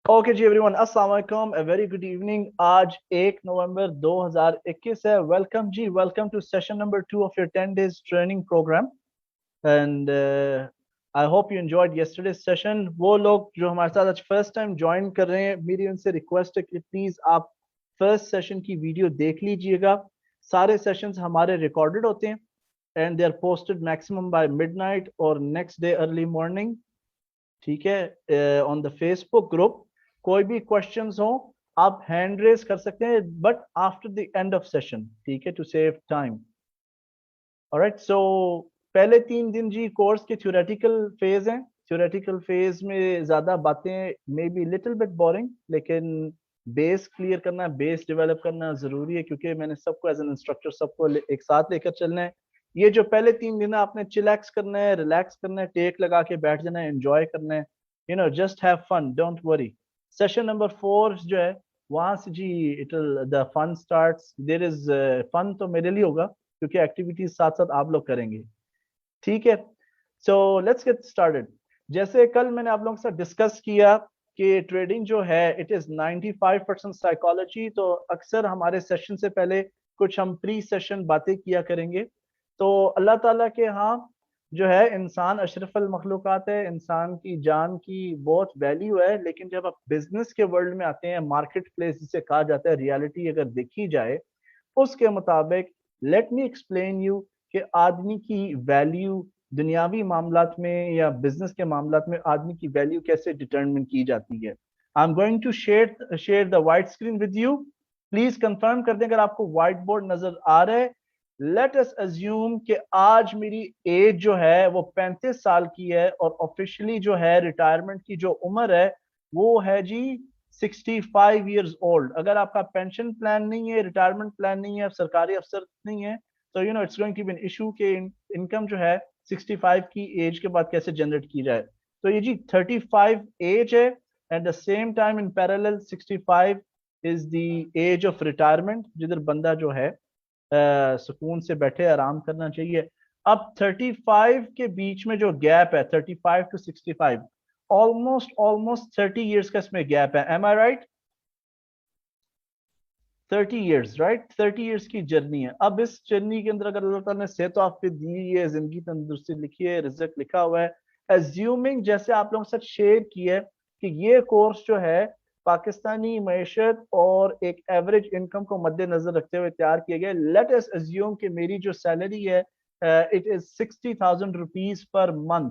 Okay जी everyone, अस्सलाम वालेकुम, a very good evening. आज 1 नवंबर 2021 है। Welcome ji, welcome to session number 2 of your 10 days training programme and I hope you enjoyed yesterday's session. वो लोग जो हमारे साथ आज फर्स्ट टाइम ज्वाइन कर रहे हैं, मेरी उनसे रिक्वेस्ट है कि प्लीज आप फर्स्ट सेशन की वीडियो देख लीजिएगा। सारे सेशंस हमारे रिकॉर्डेड होते हैं and they are posted maximum by midnight और नेक्स्ट डे अर्ली मॉर्निंग। ठीक है, ऑन द फेसबुक ग्रुप। कोई भी क्वेश्चंस हो आप हैंड रेज कर सकते हैं, but after the end of session, ठीक है, टू सेव टाइम। ऑलराइट, सो पहले 3 दिन जी कोर्स के थ्योरेटिकल फेज हैं। थ्योरेटिकल फेज में ज्यादा बातें may be little bit boring, लेकिन बेस क्लियर करना, बेस डेवलप करना जरूरी है, क्योंकि मैंने सबको एज एन इंस्ट्रक्टर सबको एक साथ लेकर चलना है। ये जो पहले 3 दिन है, आपने चिलैक्स करना है, रिलैक्स करना है, टेक लगा के बैठ जाना है, एंजॉय करना है, just have fun, don't worry. Session number 4 जो है, वहां से जी it the fun starts. There is fun तो मेरे लिए होगा, क्योंकि एक्टिविटीज साथ साथ आप लोग करेंगे। ठीक है, सो लेट्स गेट स्टार्टेड। जैसे कल मैंने आप लोगों के साथ डिस्कस किया कि ट्रेडिंग जो है इट इज 95% साइकोलॉजी। तो अक्सर हमारे सेशन से पहले कुछ हम प्री सेशन बातें किया करेंगे। तो अल्लाह ताला के यहाँ जो है, इंसान अशरफुल मखलूकात है, इंसान की जान की बहुत वैल्यू है। लेकिन जब आप बिजनेस के वर्ल्ड में आते हैं, मार्केट प्लेस जिसे कहा जाता है, रियलिटी अगर देखी जाए उसके मुताबिक, लेट मी एक्सप्लेन यू कि आदमी की वैल्यू दुनियावी मामलात में या बिजनेस के मामलात में आदमी की वैल्यू कैसे डिटरमिन की जाती है। I am going to share the white screen with you. Please confirm कर दें अगर आपको व्हाइट बोर्ड नजर आ रहा है। लेट अस अज्यूम कि आज मेरी एज जो है वो 35 साल की है, और ऑफिशियली जो है रिटायरमेंट की जो उम्र है वो है जी 65 ईयर्स ओल्ड। अगर आपका पेंशन प्लान नहीं है, रिटायरमेंट प्लान नहीं है, आप सरकारी अफसर नहीं है, तो it's going to be an issue कि इनकम जो है 65 की एज के बाद कैसे जनरेट की जाए। तो ये जी 35 एज है, at the same time in parallel 65 is the age of retirement, जिधर बंदा जो है सुकून से बैठे आराम करना चाहिए। अब 35 के बीच में जो गैप है, 35 to 65, ऑलमोस्ट ऑलमोस्ट 30 ईयर्स का इसमें गैप है। एम आई राइट? 30 years, right? 30 ईयर्स की जर्नी है। अब इस जर्नी के अंदर अगर अल्लाह ताला ने सेहत आपको दी है, जिंदगी तंदुरुस्ती लिखी है, रिजक लिखा हुआ है, एज्यूमिंग जैसे आप लोगों के साथ शेयर किया है कि ये कोर्स जो है पाकिस्तानी मैशत और एक एवरेज इनकम को मद्देनजर रखते हुए तैयार किया गया। लेट अस एज्यूम कि मेरी जो सैलरी है it is 60,000 rupees per month.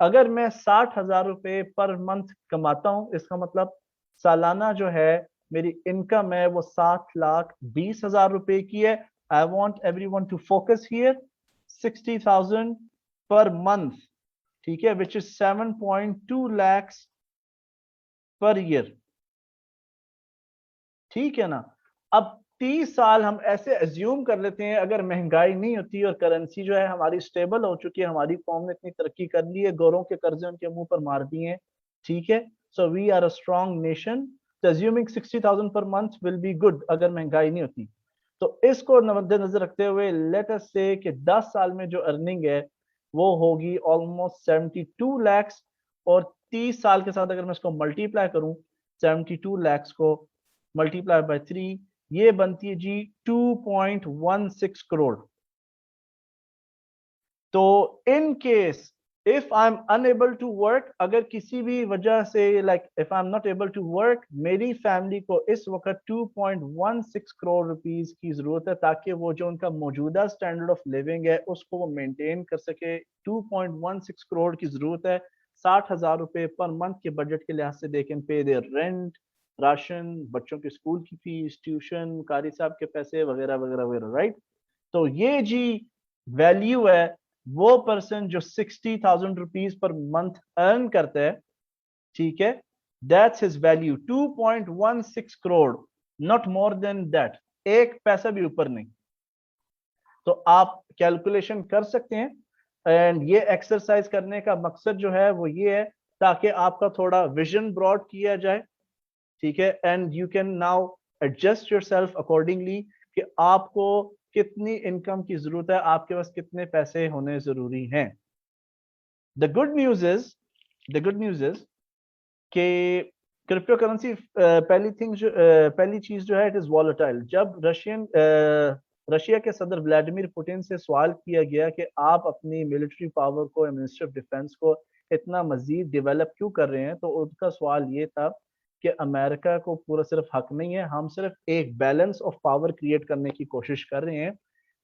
अगर मैं 60,000 रुपए पर मंथ कमाता हूँ, इसका मतलब सालाना जो है मेरी इनकम है वो 7,20,000 रुपए की है। I want every one two focus here. 60,000 per month, ठीक है, which is 7.2 lakhs per year. ठीक है ना? अब 30 साल हम ऐसे एज्यूम कर लेते हैं, अगर महंगाई नहीं होती और करेंसी जो है हमारी स्टेबल हो चुकी है, हमारी कौम ने इतनी तरक्की कर ली है, गोरों के कर्जे उनके मुंह पर मार दिए हैं। ठीक है, so we are a strong nation. तो assuming 60,000 per month will be good अगर महंगाई नहीं होती। तो इसको मद्देनजर रखते हुए लेट अस से कि 10 साल में जो अर्निंग है वो होगी ऑलमोस्ट 72 lakhs। और 30 साल के साथ अगर मैं इसको मल्टीप्लाई करूं, 72 lakhs को मल्टीप्लाई बाय 3, ये बनती है जी 2.16 करोड़। तो in case if I am unable to work, अगर किसी भी वजह से like if I am not able to work, मेरी फैमिली को इस वक्त 2.16 करोड़ रुपीस की जरूरत है, ताकि वो जो उनका मौजूदा स्टैंडर्ड ऑफ लिविंग है उसको वो मेंटेन कर सके। 2.16 करोड़ की जरूरत है। 60,000 रुपए पर मंथ के बजट के लिहाज से they can pay their rent, ration, बच्चों के स्कूल की फीस, ट्यूशन, कारी साहब के पैसे वगैरह वगैरह वगैरह, राइट? तो ये जी वैल्यू है। वो पर्सन जो 60,000 रुपीज पर मंथ अर्न करता है, ठीक है, that's his value 2.16 crore, not more than that. एक पैसा भी ऊपर नहीं। तो आप कैलकुलेशन कर सकते हैं। एंड ये एक्सरसाइज करने का मकसद जो है वो ये है, ताकि आपका थोड़ा विजन ब्रॉड किया जाए। ठीक है, and you can now adjust yourself accordingly कि आपको कितनी इनकम की जरूरत है, आपके पास कितने पैसे होने जरूरी हैं। The good news is the good news is कि क्रिप्टो करेंसी पहली चीज जो है, इट इज वॉलेटाइल। जब रशिया के सदर व्लादिमीर पुतिन से सवाल किया गया कि आप अपनी मिलिट्री पावर को, मिनिस्ट्री ऑफ डिफेंस को इतना मजीद डेवलप क्यों कर रहे हैं, तो उनका सवाल ये था कि अमेरिका को पूरा सिर्फ हक नहीं है, हम सिर्फ एक बैलेंस ऑफ पावर क्रिएट करने की कोशिश कर रहे हैं।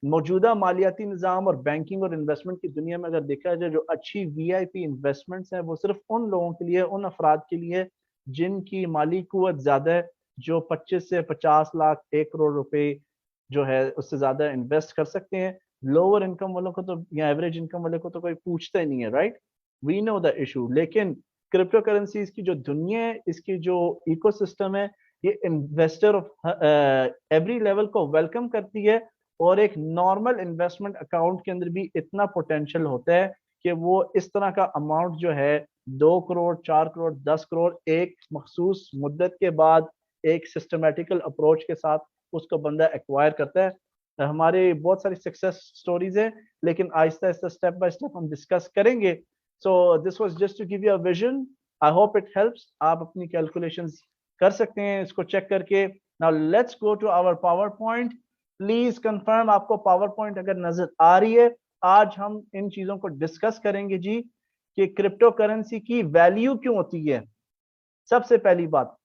मौजूदा मालियाती निज़ाम और बैंकिंग और इन्वेस्टमेंट की दुनिया में अगर देखा जाए, जो अच्छी वीआईपी इन्वेस्टमेंट्स हैं वो सिर्फ उन लोगों के लिए, उन अफराद के लिए जिनकी माली कुव्वत ज्यादा है, जो 25 से 50 लाख 1 करोड़ रुपए जो है उससे ज्यादा इन्वेस्ट कर सकते हैं। लोअर इनकम वालों को तो, या एवरेज इनकम वाले को तो कोई पूछता ही नहीं है, right? We know the issue. लेकिन क्रिप्टो करेंसीज की जो दुनिया है, इसकी जो इकोसिस्टम है, ये इन्वेस्टर ऑफ एवरी लेवल को वेलकम करती है। और एक नॉर्मल इन्वेस्टमेंट अकाउंट के अंदर भी इतना पोटेंशियल होता है कि वो इस तरह का अमाउंट जो है 2 करोड़, 4 करोड़, 10 करोड़ एक मखसूस मुद्दत के बाद एक सिस्टमेटिकल अप्रोच के साथ उसको बंदा एक्वायर करता है। हमारे बहुत सारी सक्सेस स्टोरीज है, लेकिन आहिस्ता आहिस्ता स्टेप बाय स्टेप हम डिस्कस करेंगे। So this was just to give you a vision. I hope it helps. आप अपनी कैलकुलेशंस कर सकते हैं इसको चेक करके। Now let's go to our PowerPoint. Please confirm आपको पावर पॉइंट अगर नजर आ रही है। आज हम इन चीजों को डिस्कस करेंगे जी, कि क्रिप्टो करेंसी की वैल्यू क्यों होती है। सबसे पहली बात,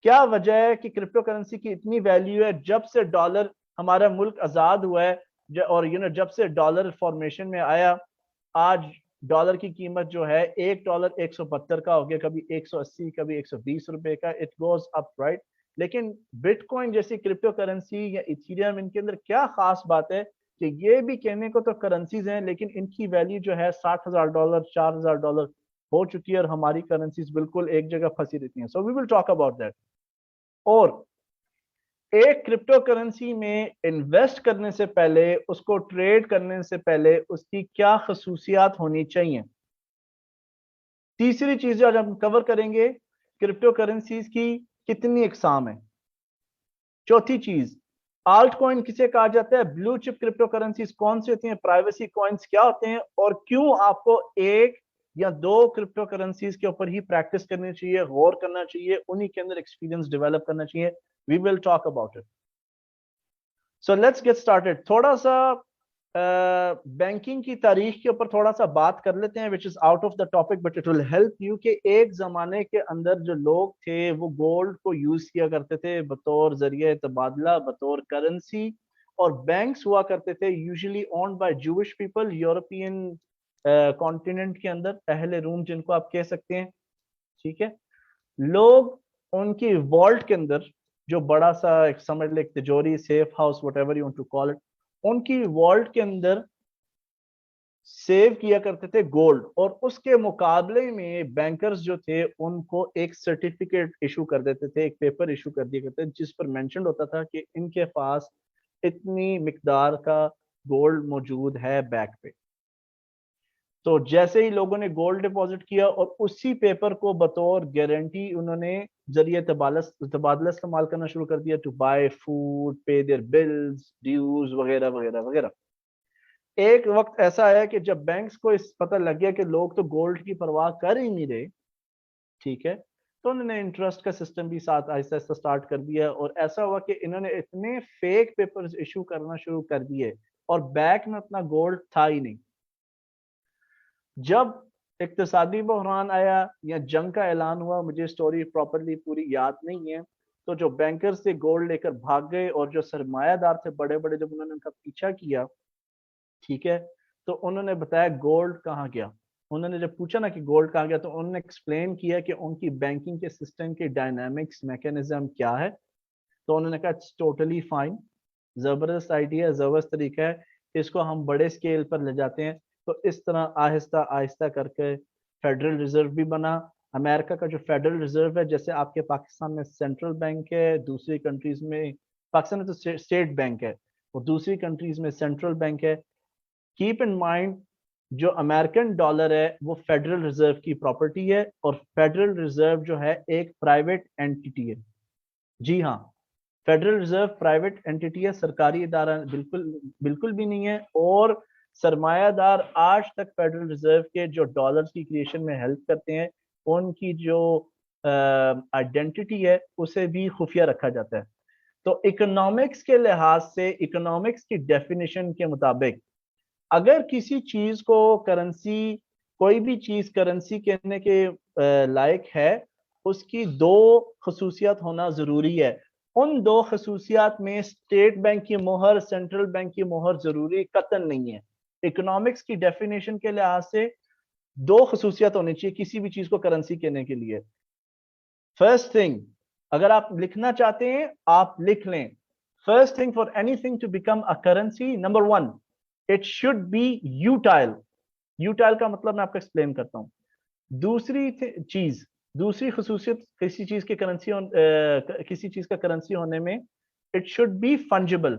क्या वजह है कि क्रिप्टो करेंसी की इतनी वैल्यू है? जब से डॉलर, हमारा मुल्क आजाद हुआ है, और जब से डॉलर फॉर्मेशन में आया, आज डॉलर की कीमत जो है, $1 172 का हो गया, कभी 180, कभी 120 रुपए का। It goes up, right? लेकिन बिटकॉइन जैसी क्रिप्टो करेंसी या इथीरियम, इनके अंदर क्या खास बात है कि ये भी कहने को तो करेंसीज हैं, लेकिन इनकी वैल्यू जो है $60,000, $4,000 हो चुकी है, और हमारी करेंसीज बिल्कुल एक जगह फंसी रहती हैं। So we will talk about that. और एक क्रिप्टो करेंसी में इन्वेस्ट करने से पहले, उसको ट्रेड करने से पहले उसकी क्या खसूसियात होनी चाहिए। तीसरी चीज जो आज हम कवर करेंगे, क्रिप्टो करेंसीज की कितनी इकसाम है। चौथी चीज, आल्ट कॉइन किसे कहा जाता है, ब्लू चिप क्रिप्टो करेंसीज कौन सी होती हैं, प्राइवेसी कॉइन्स क्या होते हैं, और क्यों आपको एक या दो क्रिप्टो करेंसीज के ऊपर ही प्रैक्टिस करनी चाहिए, गौर करना चाहिए, उन्हीं के अंदर एक्सपीरियंस डेवलप करना चाहिए। We will talk about it. So let's get started. थोड़ा सा बैंकिंग की तारीख के ऊपर थोड़ा सा बात कर लेते हैं, which is out of the topic but it will help you. कि एक जमाने के अंदर जो लोग थे वो गोल्ड को यूज किया करते थे बतौर जरिए तबादला, बतौर करेंसी। और बैंक्स हुआ करते थे usually owned by Jewish people, European continent के अंदर, पहले रूम जिनको आप कह सकते हैं, ठीक है। लोग उनकी वॉल्ट के अंदर, जो बड़ा सा एक समझ ले, तिजोरी, safe house, whatever you want to call it, उनकी वॉल्ट के अंदर सेव किया करते थे गोल्ड। और उसके मुकाबले में बैंकर्स जो थे उनको एक सर्टिफिकेट इशू कर देते थे, एक पेपर इशू कर दिया करते थे, जिस पर मेंशन होता था कि इनके पास इतनी मिकदार का गोल्ड मौजूद है बैक पे। तो जैसे ही लोगों ने गोल्ड डिपॉजिट किया, और उसी पेपर को बतौर गारंटी उन्होंने जरिए तबादला इस्तेमाल करना शुरू कर दिया, टू बाय फूड, पे देयर बिल्स, ड्यूज, वगैरह वगैरह वगैरह। एक वक्त ऐसा आया कि जब बैंक्स को इस पता लग गया कि लोग तो गोल्ड की परवाह कर ही नहीं रहे, ठीक है, तो उन्होंने इंटरेस्ट का सिस्टम भी साथ आहिस्ता आहिस्ता स्टार्ट कर दिया। और ऐसा हुआ कि इन्होंने इतने फेक पेपर्स इशू करना शुरू कर दिए, और बैक में अपना गोल्ड था ही नहीं। जब इक्तिसादी बहरान आया या जंग का ऐलान हुआ, मुझे स्टोरी प्रॉपरली पूरी याद नहीं है, तो जो बैंकर्स से गोल्ड लेकर भाग गए, और जो सरमायादार थे बड़े बड़े, जब उन्होंने उनका पीछा किया, ठीक है, तो उन्होंने बताया गोल्ड कहाँ गया। उन्होंने जब पूछा ना कि गोल्ड कहाँ गया, तो उन्होंने एक्सप्लेन किया कि उनकी बैंकिंग के सिस्टम के डायनामिक्स मैकेनिज्म क्या है। तो उन्होंने कहा इट्स टोटली फाइन, जबरदस्त आइडिया, जबरदस्त तरीका है, इसको हम बड़े स्केल पर ले जाते हैं। तो इस तरह आहिस्ता आहिस्ता करके फेडरल रिजर्व भी बना। अमेरिका का जो फेडरल रिजर्व है, जैसे आपके पाकिस्तान में सेंट्रल बैंक है, दूसरी कंट्रीज में, पाकिस्तान में तो स्टेट बैंक है, और दूसरी कंट्रीज में सेंट्रल बैंक है। कीप इन माइंड, जो अमेरिकन डॉलर है वो फेडरल रिजर्व की प्रॉपर्टी है, और फेडरल रिजर्व जो है एक प्राइवेट एंटिटी है। जी हाँ, फेडरल रिजर्व प्राइवेट एंटिटी है, सरकारी इदारा बिल्कुल बिल्कुल भी नहीं है। और सरमायादार आज तक फेडरल रिजर्व के जो डॉलर्स की क्रिएशन में हेल्प करते हैं, उनकी जो आइडेंटिटी है उसे भी खुफिया रखा जाता है। तो इकोनॉमिक्स के लिहाज से, इकोनॉमिक्स की डेफिनेशन के मुताबिक, अगर किसी चीज को करेंसी, कोई भी चीज करेंसी कहने के लायक है, उसकी दो खसूसियात होना जरूरी है। उन दो खसूसियात में स्टेट बैंक की मोहर, सेंट्रल बैंक की मोहर जरूरी कतन नहीं है। इकोनॉमिक्स की डेफिनेशन के लिहाज से दो खसूसियात होनी चाहिए किसी भी चीज को करेंसी कहने के लिए। फर्स्ट थिंग, अगर आप लिखना चाहते हैं आप लिख लें, first thing for anything to become a currency, number one, it should be utile. Utile का मतलब मैं आपको एक्सप्लेन करता हूं। दूसरी चीज, दूसरी खसूसियत किसी चीज के करेंसी किसी चीज का करेंसी होने में, इट शुड बी फंजिबल।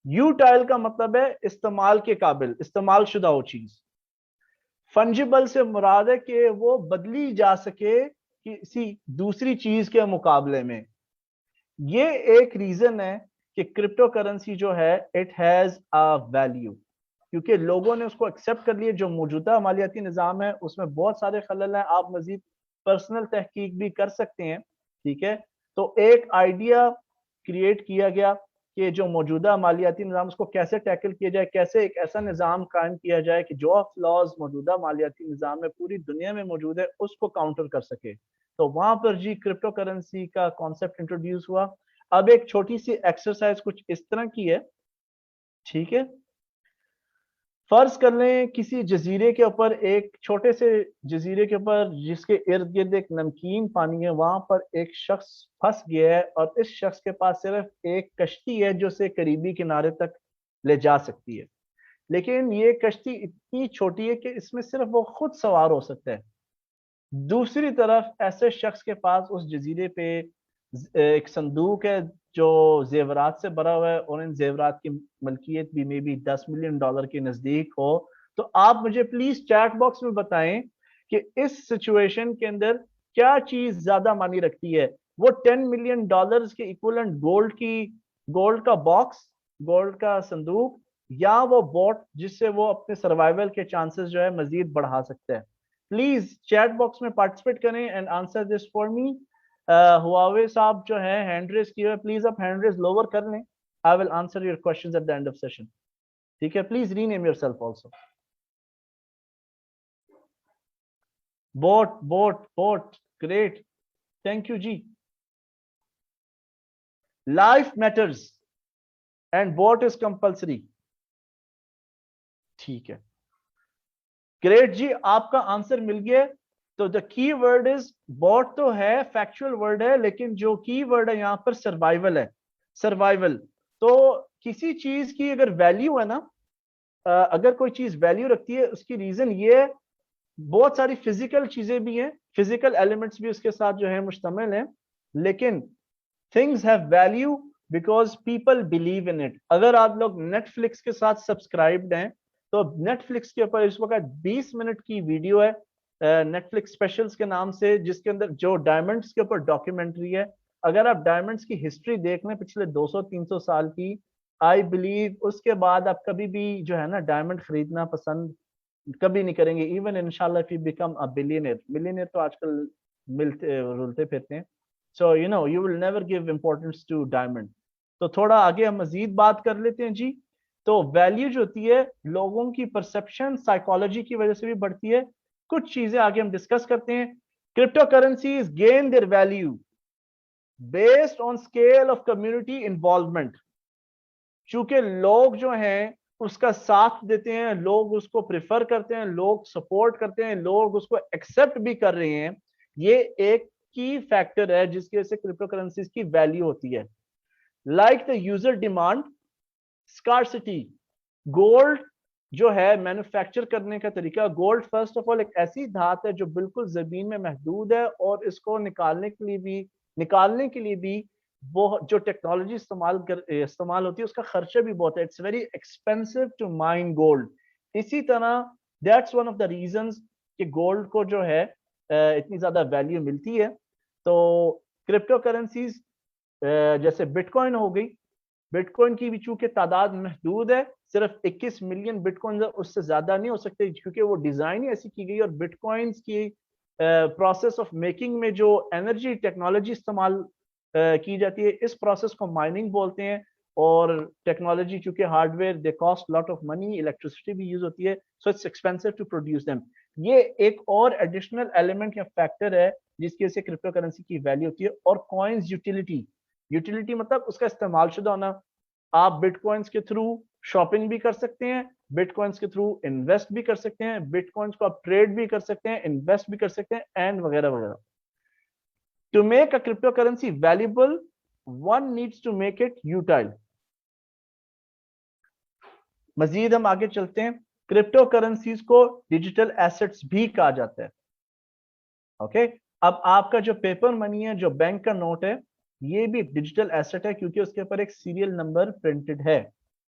यूटाइल का मतलब है इस्तेमाल के काबिल, इस्तेमाल शुदा हो चीज। फंजिबल से मुराद है कि वो बदली जा सके किसी दूसरी चीज के मुकाबले में। ये एक रीजन है कि क्रिप्टो करेंसी जो है इट हैज अ वैल्यू, क्योंकि लोगों ने उसको एक्सेप्ट कर लिया। जो मौजूदा मालियाती निज़ाम है उसमें बहुत सारे खलल हैं, आप मजीद पर्सनल तहकीक भी कर सकते हैं, ठीक है। तो एक आइडिया क्रिएट किया गया कि जो मौजूदा मालियाती निज़ाम उसको कैसे टैकल किया जाए, कैसे एक ऐसा निज़ाम कायम किया जाए कि जो फ्लॉज मौजूदा मालियाती निज़ाम में पूरी दुनिया में मौजूद है उसको काउंटर कर सके। तो वहां पर जी क्रिप्टो करेंसी का कॉन्सेप्ट इंट्रोड्यूस हुआ। अब एक छोटी सी एक्सरसाइज कुछ इस तरह की है, ठीक है। फर्ज कर लें किसी जजीरे के ऊपर, एक छोटे से जजीरे के ऊपर जिसके इर्द गिर्द एक नमकीन पानी है, वहां पर एक शख्स फंस गया है और इस शख्स के पास सिर्फ एक कश्ती है जो उसे करीबी किनारे तक ले जा सकती है। लेकिन ये कश्ती इतनी छोटी है कि इसमें सिर्फ वो खुद सवार हो सकता है। दूसरी तरफ ऐसे शख्स के पास उस जजीरे पे एक संदूक है जो जेवरात से भरा हुआ है और इन जेवरात की मलकियत भी मे बी $10 मिलियन के नजदीक हो। तो आप मुझे प्लीज चैट बॉक्स में बताएं कि इस सिचुएशन के अंदर क्या चीज ज्यादा मानी रखती है, वो $10 मिलियन के इक्वलेंट गोल्ड की, गोल्ड का बॉक्स, गोल्ड का संदूक, या वो बोट जिससे वो अपने सर्वाइवल के चांसेस जो है मजीद बढ़ा सकते हैं। प्लीज चैट बॉक्स में पार्टिसिपेट करें and answer this for me. Huawei साहब जो है हैंड रेस किए हुए, प्लीज आप हैंड रेस लोअर कर लें। I will answer your questions at the end of session, ठीक है। Please rename yourself also. Vote vote vote, great, thank you ji. Life matters and vote is compulsory, ठीक है, great जी, आपका answer मिल गया। तो the key word is, bot तो है factual word है, लेकिन जो की वर्ड है यहाँ पर सर्वाइवल है, सर्वाइवल। तो किसी चीज की अगर वैल्यू है ना, अगर कोई चीज वैल्यू रखती है उसकी रीजन ये है, बहुत सारी फिजिकल चीजें भी हैं, फिजिकल एलिमेंट्स भी उसके साथ जो है मुश्तमिल हैं, लेकिन things have value because people believe in it. अगर आप लोग नेटफ्लिक्स के साथ सब्सक्राइब्ड हैं, तो नेटफ्लिक्स के ऊपर इस वक्त 20 मिनट की वीडियो है नेटफ्लिक्स स्पेशल्स के नाम से, जिसके अंदर जो डायमंड्स के ऊपर डॉक्यूमेंट्री है। अगर आप डायमंड्स की हिस्ट्री देख लें पिछले 200-300 साल की, आई बिलीव उसके बाद आप कभी भी जो है ना डायमंड खरीदना पसंद कभी नहीं करेंगे। इवन इंशाल्लाह if you become a billionaire, millionaire तो आजकल मिलते रुलते फिरते हैं, so you know you will never give importance to diamond. तो थोड़ा आगे हम मजीद बात कर लेते हैं जी। तो वैल्यू जो होती है लोगों की परसेप्शन साइकोलॉजी की वजह से भी बढ़ती है। कुछ चीजें आगे हम डिस्कस करते हैं। Crypto currencies gain their value based on scale of community involvement. चूंकि लोग जो हैं उसका साथ देते हैं, लोग उसको प्रिफर करते हैं, लोग सपोर्ट करते हैं, लोग उसको एक्सेप्ट भी कर रहे हैं, ये एक की फैक्टर है जिसकी वजह से क्रिप्टो करेंसीज की वैल्यू होती है। Like the user demand, scarcity. Gold जो है मैन्युफैक्चर करने का तरीका, गोल्ड फर्स्ट ऑफ ऑल एक ऐसी धात है जो बिल्कुल जमीन में महदूद है और इसको निकालने के लिए भी वो जो टेक्नोलॉजी इस्तेमाल होती है उसका खर्चा भी बहुत है। It's very expensive to mine gold. इसी तरह that's one of the reasons कि गोल्ड को जो है इतनी ज्यादा वैल्यू मिलती है। तो क्रिप्टो करेंसीज जैसे बिटकॉइन हो गई, बिटकॉइन की भी चूंकि तादाद महदूद है, सिर्फ 21 मिलियन बिटकॉइन, उससे ज्यादा नहीं हो सकते क्योंकि वो डिजाइन ही ऐसी की गई। और बिटकॉइंस की प्रोसेस ऑफ मेकिंग में जो एनर्जी टेक्नोलॉजी इस्तेमाल की जाती है, इस प्रोसेस को माइनिंग बोलते हैं। और टेक्नोलॉजी चूंकि hardware they cost lot of money, electricity भी यूज होती है, so it's expensive to produce them. ये एक और एडिशनल एलिमेंट या फैक्टर है जिसकी वजह से क्रिप्टो करेंसी की वैल्यू होती है। और कॉइन्स यूटिलिटी, यूटिलिटी मतलब उसका इस्तेमाल शुदा होना। आप बिटकॉइंस के थ्रू शॉपिंग भी कर सकते हैं, बिटकॉइंस के थ्रू इन्वेस्ट भी कर सकते हैं, बिटकॉइंस को आप ट्रेड भी कर सकते हैं, इन्वेस्ट भी कर सकते हैं, एंड वगैरह वगैरह। To make a crypto currency valuable, one needs to make it utile. मजीद हम आगे चलते हैं, क्रिप्टो करेंसीज को डिजिटल एसेट्स भी कहा जाता है। ओके, अब आपका जो पेपर मनी है, जो बैंक का नोट है, ये भी डिजिटल एसेट है क्योंकि उसके ऊपर एक सीरियल नंबर प्रिंटेड है।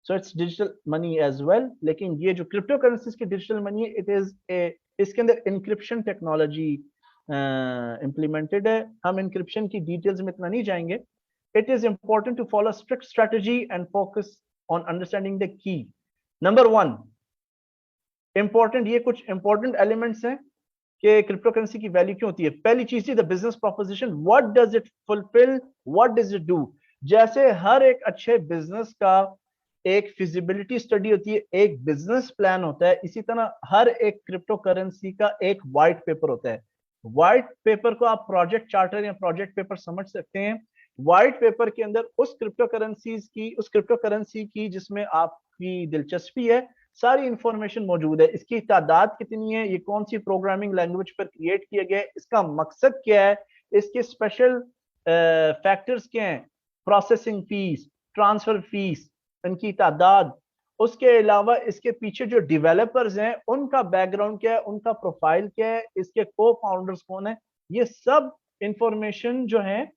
So it's digital money as well. लेकिन ये जो क्रिप्टो करेंसीज की डिजिटल मनी है, इट इज ए, इसके अंदर इंक्रिप्शन टेक्नोलॉजी इंप्लीमेंटेड है। हम इंक्रिप्शन की डिटेल्स में इतना नहीं जाएंगे। It is important to follow strict strategy and focus on understanding the key. Number one important, ये कुछ इंपॉर्टेंट एलिमेंट्स हैं कि क्रिप्टो करेंसी की वैल्यू क्यों होती है। पहली चीज थी the business proposition, what does it fulfil, what does it do. जैसे हर एक अच्छे बिजनेस का एक फिजिबिलिटी स्टडी होती है, एक बिजनेस प्लान होता है, इसी तरह हर एक क्रिप्टो करेंसी का एक व्हाइट पेपर होता है। व्हाइट पेपर को आप प्रोजेक्ट चार्टर या प्रोजेक्ट पेपर समझ सकते हैं। व्हाइट पेपर के अंदर उस क्रिप्टो करेंसीज की, उस क्रिप्टो करेंसी की जिसमें आपकी दिलचस्पी है, सारी इंफॉर्मेशन मौजूद है। इसकी तादाद कितनी है, ये कौन सी प्रोग्रामिंग लैंग्वेज पर क्रिएट किया गया है, इसका मकसद क्या है, इसके स्पेशल फैक्टर्स क्या हैं, प्रोसेसिंग फीस, ट्रांसफर फीस, इनकी तादाद, उसके अलावा इसके पीछे जो डेवलपर्स हैं उनका बैकग्राउंड क्या है, उनका प्रोफाइल क्या है, इसके को फाउंडर्स कौन है, ये सब इंफॉर्मेशन जो है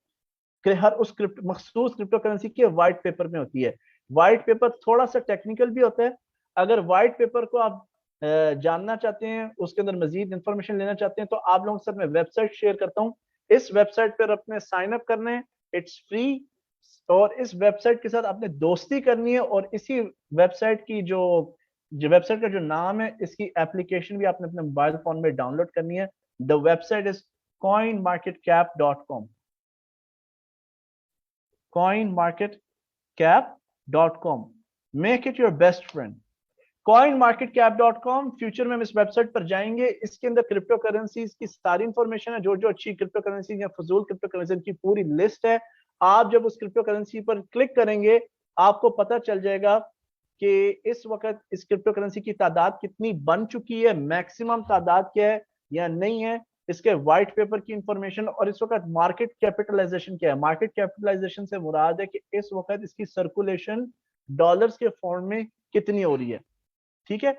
हर उस मखसूस क्रिप्टो करेंसी के व्हाइट पेपर में होती है। व्हाइट पेपर थोड़ा सा टेक्निकल भी होता है। अगर व्हाइट पेपर को आप जानना चाहते हैं, उसके अंदर मजीद इंफॉर्मेशन लेना चाहते हैं, तो आप लोगों के साथ मैं वेबसाइट शेयर करता हूँ। इस वेबसाइट पर अपने साइन अप करना है, इट्स फ्री। और इस वेबसाइट के साथ आपने दोस्ती करनी है, और इसी वेबसाइट की जो वेबसाइट का जो नाम है, इसकी एप्लीकेशन भी आपने अपने मोबाइल फोन में डाउनलोड करनी है। The website is coinmarketcap.com, coinmarketcap.com, make it your best friend. coinmarketcap.com, future में हम इस वेबसाइट पर जाएंगे। इसके अंदर क्रिप्टो करेंसीज की सारी इंफॉर्मेशन है, जो जो अच्छी क्रिप्टो करेंसी या फजूल क्रिप्टो करेंसी की पूरी लिस्ट है। आप जब उस क्रिप्टो करेंसी पर क्लिक करेंगे, आपको पता चल जाएगा कि इस वक्त इस क्रिप्टो करेंसी की तादाद कितनी बन चुकी है, मैक्सिमम तादाद क्या है या नहीं है, इसके व्हाइट पेपर की इंफॉर्मेशन, और इस वक्त मार्केट कैपिटलाइजेशन क्या है। मार्केट कैपिटलाइजेशन से मुराद है कि इस वक्त इसकी सर्कुलेशन डॉलर्स के फॉर्म में कितनी हो रही है, ठीक है।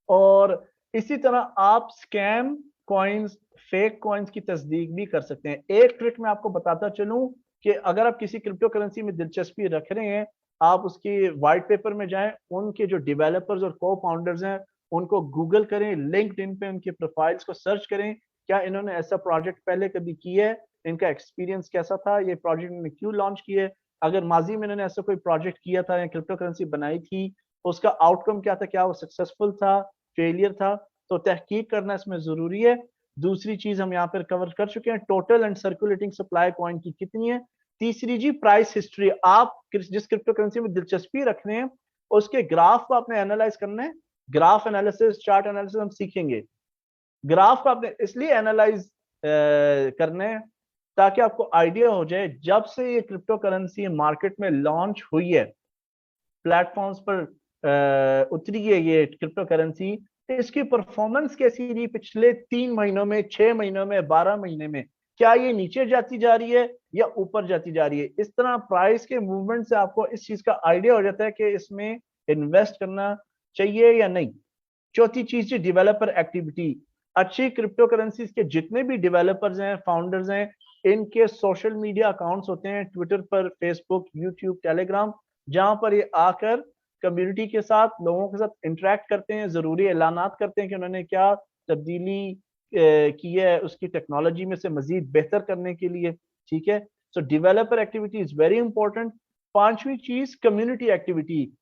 और इसी तरह आप स्कैम कॉइन्स, फेक कॉइन्स की तस्दीक भी कर सकते हैं। एक ट्रिक मैं आपको बताता चलूं कि अगर आप किसी क्रिप्टो करेंसी में दिलचस्पी रख रहे हैं, आप उसकी व्हाइट पेपर में जाएं, उनके जो डेवलपर्स और को फाउंडर्स हैं उनको गूगल करें, लिंक्डइन पे उनके प्रोफाइल्स को सर्च करें, क्या इन्होंने ऐसा प्रोजेक्ट पहले कभी किया है, इनका एक्सपीरियंस कैसा था, ये प्रोजेक्ट इन्होंने क्यों लॉन्च किया है, अगर माजी में इन्होंने ऐसा कोई प्रोजेक्ट किया था या क्रिप्टो करेंसी बनाई थी, उसका आउटकम क्या था, क्या वो सक्सेसफुल था, फेलियर था, तो तहकीक करना इसमें जरूरी है। दूसरी चीज हम यहाँ पर कवर कर चुके हैं, total and circulating supply coin की कितनी है। तीसरी जी प्राइस हिस्ट्री, आप जिस क्रिप्टो करेंसी में दिलचस्पी रख रहे हैं उसके ग्राफ को आपने एनालाइज करना है। ग्राफ एनालिसिस, चार्ट एनालिसिस हम सीखेंगे। ग्राफ को आपने इसलिए एनालाइज करना है ताकि आपको आइडिया हो जाए, जब से ये क्रिप्टो करेंसी मार्केट में लॉन्च हुई है, प्लेटफॉर्म्स पर उतरी है ये क्रिप्टो करेंसी, इसकी परफॉर्मेंस कैसी रही पिछले 3 महीनों में, 6 महीनों में, 12 महीने में, क्या ये नीचे जाती जा रही है या ऊपर जाती जा रही है। इस तरह प्राइस के मूवमेंट से आपको इस चीज का आइडिया हो जाता है कि इसमें इन्वेस्ट करना चाहिए या नहीं। चौथी चीज है डेवलपर एक्टिविटी। अच्छी क्रिप्टो करेंसीज के जितने भी डेवलपर्स हैं, फाउंडर्स हैं, इनके सोशल मीडिया अकाउंट्स होते हैं, ट्विटर पर, फेसबुक, यूट्यूब, टेलीग्राम, जहां पर ये आकर कम्युनिटी के साथ, लोगों के साथ इंटरेक्ट करते हैं, जरूरी ऐलानात करते हैं कि उन्होंने क्या तब्दीली की है उसकी टेक्नोलॉजी में से मजीद बेहतर करने के लिए, ठीक है। So developer activity is very important. पांचवी चीज कम्युनिटी एक्टिविटी।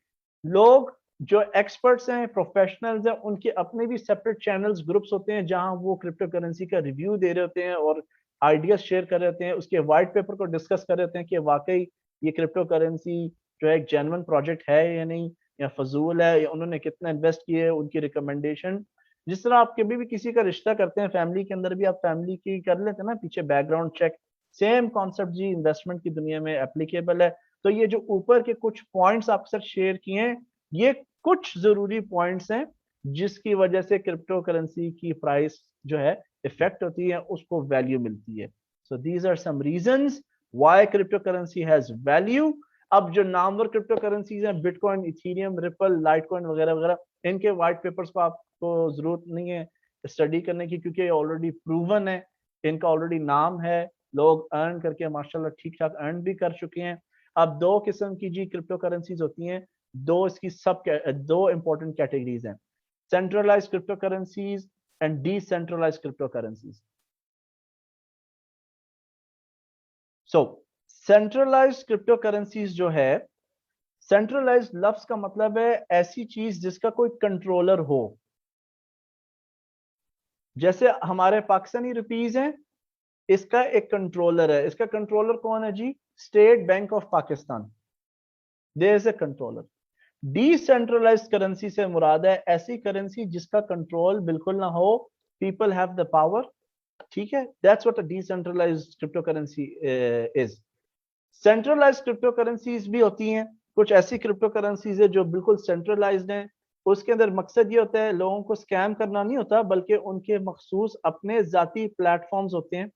लोग जो एक्सपर्ट्स हैं, प्रोफेशनल्स हैं, उनके अपने भी सेपरेट चैनल्स, ग्रुप्स होते हैं जहां वो क्रिप्टो करेंसी का रिव्यू दे रहे होते हैं और आइडियाज शेयर कर रहे होते हैं, उसके वाइट पेपर को डिस्कस कर रहे होते हैं कि वाकई ये क्रिप्टो करेंसी जो है एक जेन्युइन प्रोजेक्ट है या नहीं, या फजूल है, या उन्होंने कितना इन्वेस्ट किया है, उनकी रिकमेंडेशन। जिस तरह आप कभी भी किसी का रिश्ता करते हैं फैमिली के अंदर भी आप फैमिली की कर लेते हैं ना पीछे बैकग्राउंड चेक, सेम कॉन्सेप्ट जी इन्वेस्टमेंट की दुनिया में एप्लीकेबल है। तो ये जो ऊपर के कुछ पॉइंट्स आपके साथ शेयर किए हैं, ये कुछ जरूरी पॉइंट्स हैं जिसकी वजह से क्रिप्टो करेंसी की प्राइस जो है इफेक्ट होती है, उसको वैल्यू मिलती है। So these are some reasons why crypto currency has value. अब जो नामवर क्रिप्टो करेंसीज हैं, बिटकॉइन, इथेरियम, रिपल, लाइटकॉइन वगैरह वगैरह, इनके व्हाइट पेपर्स को आपको जरूरत नहीं है स्टडी करने की, क्योंकि ये ऑलरेडी प्रूवन है, इनका ऑलरेडी नाम है, लोग अर्न करके माशाल्लाह ठीक ठाक अर्न भी कर चुके हैं। अब दो किस्म की जी क्रिप्टो करेंसीज होती हैं, दो इसकी सब दो इंपॉर्टेंट कैटेगरीज हैं, centralised crypto currencies and decentralised crypto currencies. So centralised crypto currencies जो है, सेंट्रलाइज्ड लफ्ज का मतलब है ऐसी चीज जिसका कोई कंट्रोलर हो। जैसे हमारे पाकिस्तानी रुपीज हैं, इसका एक कंट्रोलर है, इसका कंट्रोलर कौन है जी? State Bank of Pakistan, there is a controller. Decentralized currency से मुराद है ऐसी करेंसी जिसका कंट्रोल बिल्कुल ना हो, पीपल हैव द पावर, ठीक है, that's what a decentralised crypto currency is. Centralised crypto currencies भी होती हैं, कुछ ऐसी क्रिप्टो करेंसीज है जो बिल्कुल सेंट्रलाइज्ड हैं, उसके अंदर मकसद ये होता है लोगों को स्कैम करना नहीं होता, बल्कि उनके मखसूस अपने जाती प्लेटफॉर्म्स होते हैं,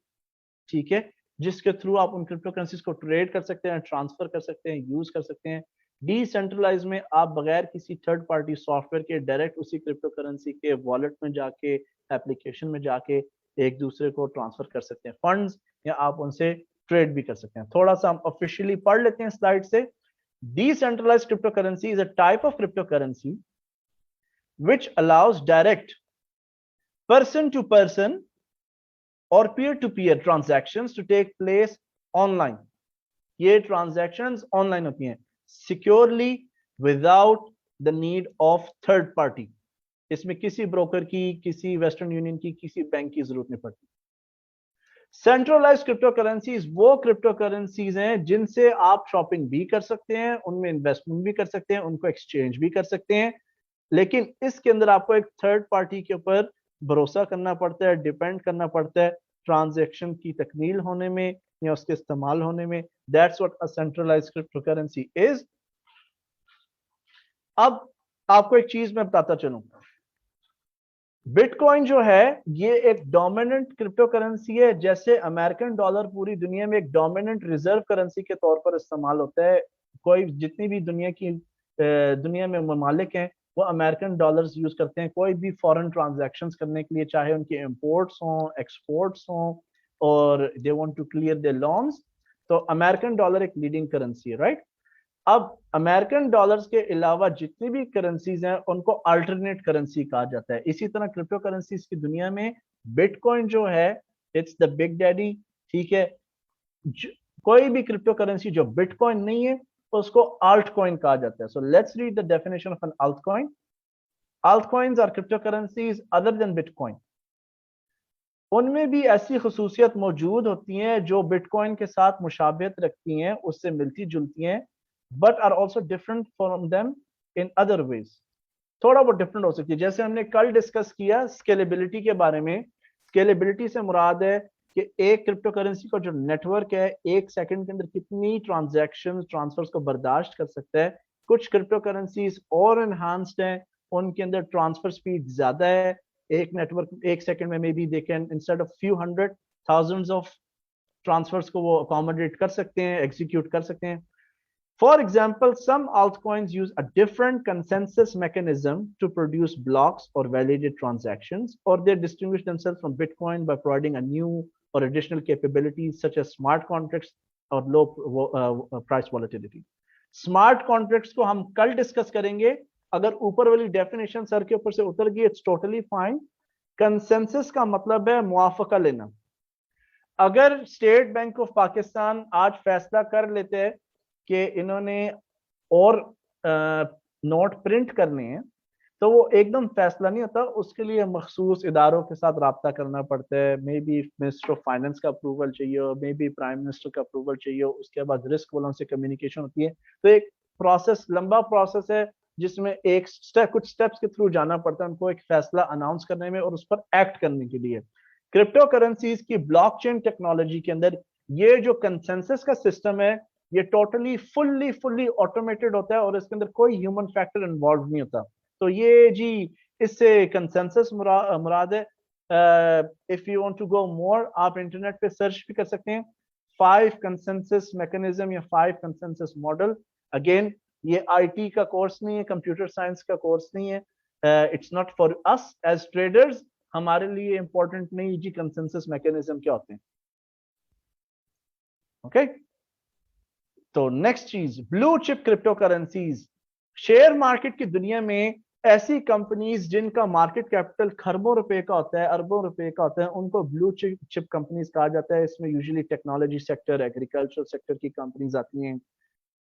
ठीक है, जिसके थ्रू आप उन क्रिप्टो करेंसीज को ट्रेड कर सकते हैं, ट्रांसफर कर सकते हैं, यूज कर सकते हैं। डिसेंट्रलाइज में आप बगैर किसी थर्ड पार्टी सॉफ्टवेयर के डायरेक्ट उसी क्रिप्टो करेंसी के वॉलेट में जाके, एप्लीकेशन में जाके एक दूसरे को ट्रांसफर कर सकते हैं फंड्स, या आप उनसे ट्रेड भी कर सकते हैं। थोड़ा सा हम ऑफिशियली पढ़ लेते हैं स्लाइड से। Decentralized cryptocurrency is a type of cryptocurrency which allows direct person to person or peer to peer transactions to take place online. ये transactions online होती हैं securely without the need of third party. इसमें किसी broker की, किसी western union की, किसी bank की जरूरत नहीं पड़ती। सेंट्रलाइज्ड क्रिप्टो करेंसीज वो क्रिप्टो करेंसीज हैं जिनसे आप शॉपिंग भी कर सकते हैं, उनमें इन्वेस्टमेंट भी कर सकते हैं, उनको एक्सचेंज भी कर सकते हैं, लेकिन इसके अंदर आपको एक थर्ड पार्टी के ऊपर भरोसा करना पड़ता है, डिपेंड करना पड़ता है ट्रांजैक्शन की तकमील होने में या उसके इस्तेमाल होने में। That's what a centralised crypto currency is. अब आपको एक चीज मैं बताता चलूं, बिटकॉइन जो है ये एक डोमिनेंट क्रिप्टो करेंसी है, जैसे अमेरिकन डॉलर पूरी दुनिया में एक डोमिनेंट रिजर्व करेंसी के तौर पर इस्तेमाल होता है। कोई जितनी भी दुनिया में ममालिक हैं वो अमेरिकन डॉलर्स यूज करते हैं कोई भी फॉरेन ट्रांजैक्शंस करने के लिए, चाहे उनके इंपोर्ट्स हों, एक्सपोर्ट्स हों, और they want to clear their loans, तो अमेरिकन डॉलर एक लीडिंग करेंसी है, राइट। अब अमेरिकन डॉलर्स के अलावा जितनी भी करेंसीज हैं उनको अल्टरनेट करेंसी कहा जाता है। इसी तरह क्रिप्टो करेंसीज की दुनिया में बिटकॉइन जो है इट्स द बिग डैडी, ठीक है। कोई भी क्रिप्टो करेंसी जो बिटकॉइन नहीं है उसको अल्ट कॉइन कहा जाता है। So let's read the definition of an altcoin. Altcoins are crypto currencies other than Bitcoin. उनमें भी ऐसी खसूसियत मौजूद होती हैं जो बिटकॉइन के साथ मुशाबहत रखती हैं, उससे मिलती जुलती हैं, but are also different from them in other ways. थोड़ा बहुत डिफरेंट हो सकती है। जैसे हमने कल डिस्कस किया स्केलेबिलिटी के बारे में, स्केलेबिलिटी से मुराद है कि एक क्रिप्टो करेंसी का जो नेटवर्क है एक सेकंड के अंदर कितनी ट्रांजैक्शन ट्रांसफर्स को बर्दाश्त कर सकता है। कुछ क्रिप्टो करेंसीज और एनहांस्ड हैं, उनके अंदर ट्रांसफर स्पीड ज्यादा है, एक नेटवर्क एक सेकंड में maybe they can instead of few hundred thousands of transfers को वो अकोमोडेट कर सकते हैं, एग्जीक्यूट कर सकते हैं। For example, some altcoins use a different consensus mechanism to produce blocks or validated transactions, or they distinguish themselves from Bitcoin by providing a new or additional capabilities such as smart contracts or low price volatility. Smart contracts को हम कल discuss करेंगे। अगर ऊपर वाली definition sir के ऊपर से उतर गई, इट्स टोटली फाइन। कंसेंसस का मतलब है मुआफका लेना। अगर स्टेट बैंक ऑफ पाकिस्तान आज फैसला कर लेते हैं कि इन्होंने और नोट प्रिंट करने हैं, तो वो एकदम फैसला नहीं होता, उसके लिए मखसूस इदारों के साथ राब्ता करना पड़ता है। May be minister of finance का अप्रूवल चाहिए हो, मे बी प्राइम मिनिस्टर का अप्रूवल चाहिए हो, उसके बाद रिस्क वालों से कम्युनिकेशन होती है। तो एक प्रोसेस, लंबा प्रोसेस है, जिसमें एक स्टेप, कुछ स्टेप्स के थ्रू जाना पड़ता है उनको एक फैसला अनाउंस करने में और उस पर एक्ट करने के लिए। क्रिप्टो करेंसीज की ब्लॉकचेन टेक्नोलॉजी के अंदर ये जो कंसेंसस का सिस्टम है, ये टोटली फुल्ली फुल्ली ऑटोमेटेड होता है और इसके अंदर कोई ह्यूमन फैक्टर इन्वॉल्व नहीं होता। तो ये जी, इससे कंसेंसस मुराद है। If you want to go more, आप इंटरनेट पे सर्च भी कर सकते हैं, 5 कंसेंसस मैकेनिज्म या 5 कंसेंसस मॉडल। अगेन, ये आईटी का कोर्स नहीं है, कंप्यूटर साइंस का कोर्स नहीं है, it's not for us as traders. हमारे लिए इंपॉर्टेंट नहीं जी कंसेंसस मैकेनिज्म क्या होते हैं। ओके, तो नेक्स्ट चीज, blue chip crypto currencies. Share market की दुनिया में ऐसी कंपनीज जिनका मार्केट कैपिटल खरबों रुपए का होता है, अरबों रुपए का होता है, उनको ब्लू चिप कंपनीज कहा जाता है। इसमें usually technology sector, agriculture sector की कंपनीज आती हैं,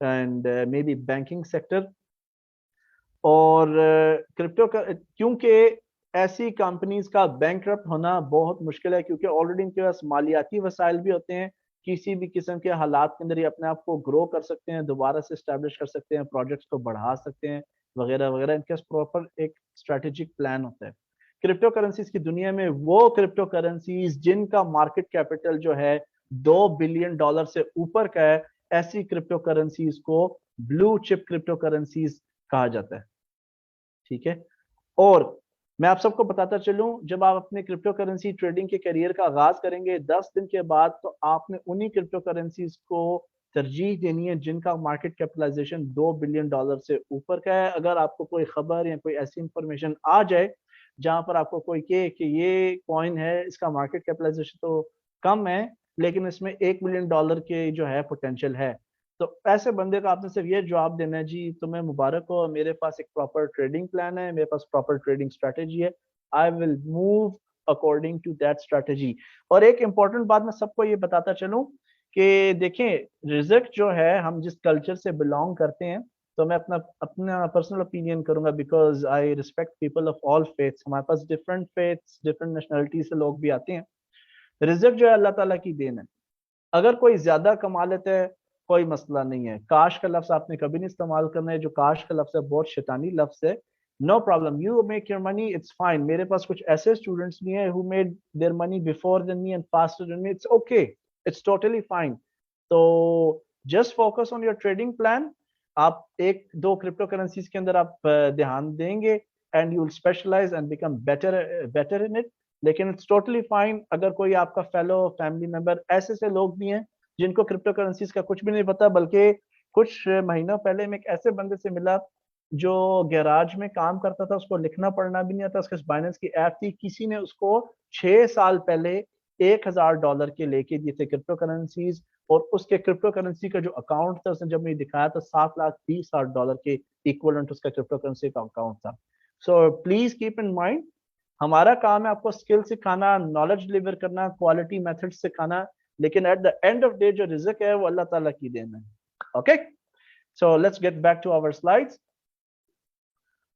and may be banking sector. और क्रिप्टो का, क्योंकि ऐसी कंपनीज का बैंकरप्ट होना बहुत मुश्किल है, क्योंकि ऑलरेडी इनके पास मालियाती वसाइल भी होते हैं, किसी भी किस्म के हालात के अंदर ये अपने आप को ग्रो कर सकते हैं, दोबारा से स्टैब्लिश कर सकते हैं, प्रोजेक्ट्स को बढ़ा सकते हैं, वगैरह वगैरह। इनके पास प्रॉपर एक स्ट्रेटेजिक प्लान होता है। क्रिप्टो करेंसीज की दुनिया में वो क्रिप्टो करेंसीज जिनका मार्केट कैपिटल जो है $2 बिलियन से ऊपर का है, ऐसी क्रिप्टो करेंसीज को ब्लू चिप क्रिप्टो करेंसीज कहा जाता है। ठीक है, और मैं आप सबको बताता चलूं, जब आप अपने क्रिप्टो करेंसी ट्रेडिंग के करियर का आगाज करेंगे 10 दिन के बाद, तो आपने उन्हीं क्रिप्टो करेंसीज को तरजीह देनी है जिनका मार्केट कैपिटलाइजेशन $2 बिलियन से ऊपर का है। अगर आपको कोई खबर या कोई ऐसी इंफॉर्मेशन आ जाए जहां पर आपको कोई कहे कि ये कॉइन है, इसका मार्केट कैपिटलाइजेशन तो कम है, लेकिन इसमें $1 बिलियन के जो है पोटेंशियल है, तो ऐसे बंदे को आपने सिर्फ ये जवाब देना है, जी तुम्हें मुबारक हो, मेरे पास एक प्रॉपर ट्रेडिंग प्लान है, मेरे पास प्रॉपर ट्रेडिंग स्ट्रेटेजी है, I will move according to that strategy. और एक इंपॉर्टेंट बात मैं सबको ये बताता चलूं कि देखें, रिजल्ट जो है, हम जिस कल्चर से बिलोंग करते हैं, तो मैं अपना अपना पर्सनल ओपिनियन करूंगा, because I respect people of all faiths. हमारे पास डिफरेंट फेथ्स, डिफरेंट नेशनलिटी से लोग भी आते हैं। रिजल्ट जो है अल्लाह ताला की देन है। अगर कोई ज्यादा कमा लेता है, कोई मसला नहीं है। काश का लफ्ज आपने कभी नहीं इस्तेमाल करना है, जो काश का लफ्ज है बहुत शैतानी लफ्ज है। No problem, you make your money, it's fine. मेरे पास कुछ ऐसे स्टूडेंट्स भी हैं who made their money before than me and faster than me, it's okay, it's totally fine. तो just focus on your trading plan. आप एक दो क्रिप्टो करेंसीज के अंदर आप ध्यान देंगे, and you will specialise and become better better in it. लेकिन इट्स टोटली फाइन अगर कोई आपका फेलो फैमिली मेंबर, ऐसे से लोग भी हैं जिनको क्रिप्टो करेंसीज का कुछ भी नहीं पता। बल्कि कुछ महीनों पहले मैं एक ऐसे बंदे से मिला जो गैराज में काम करता था, उसको लिखना पढ़ना भी नहीं आता, उसके बाइनेंस की ऐप थी, किसी ने उसको 6 साल पहले $1,000 के लेके दिए थे क्रिप्टो करेंसीज, और उसके क्रिप्टो करेंसी का जो अकाउंट था, उसने जब मुझे दिखाया तो $7,20,000 के इक्वलेंट उसका क्रिप्टो करेंसी का अकाउंट था। So please keep in mind, हमारा काम है आपको स्किल सिखाना, नॉलेज डिलीवर करना, क्वालिटी मेथड सिखाना, लेकिन at the end of day जो रिज़्क है वो अल्लाह ताला की देन है। Okay, so let's get back to our slides.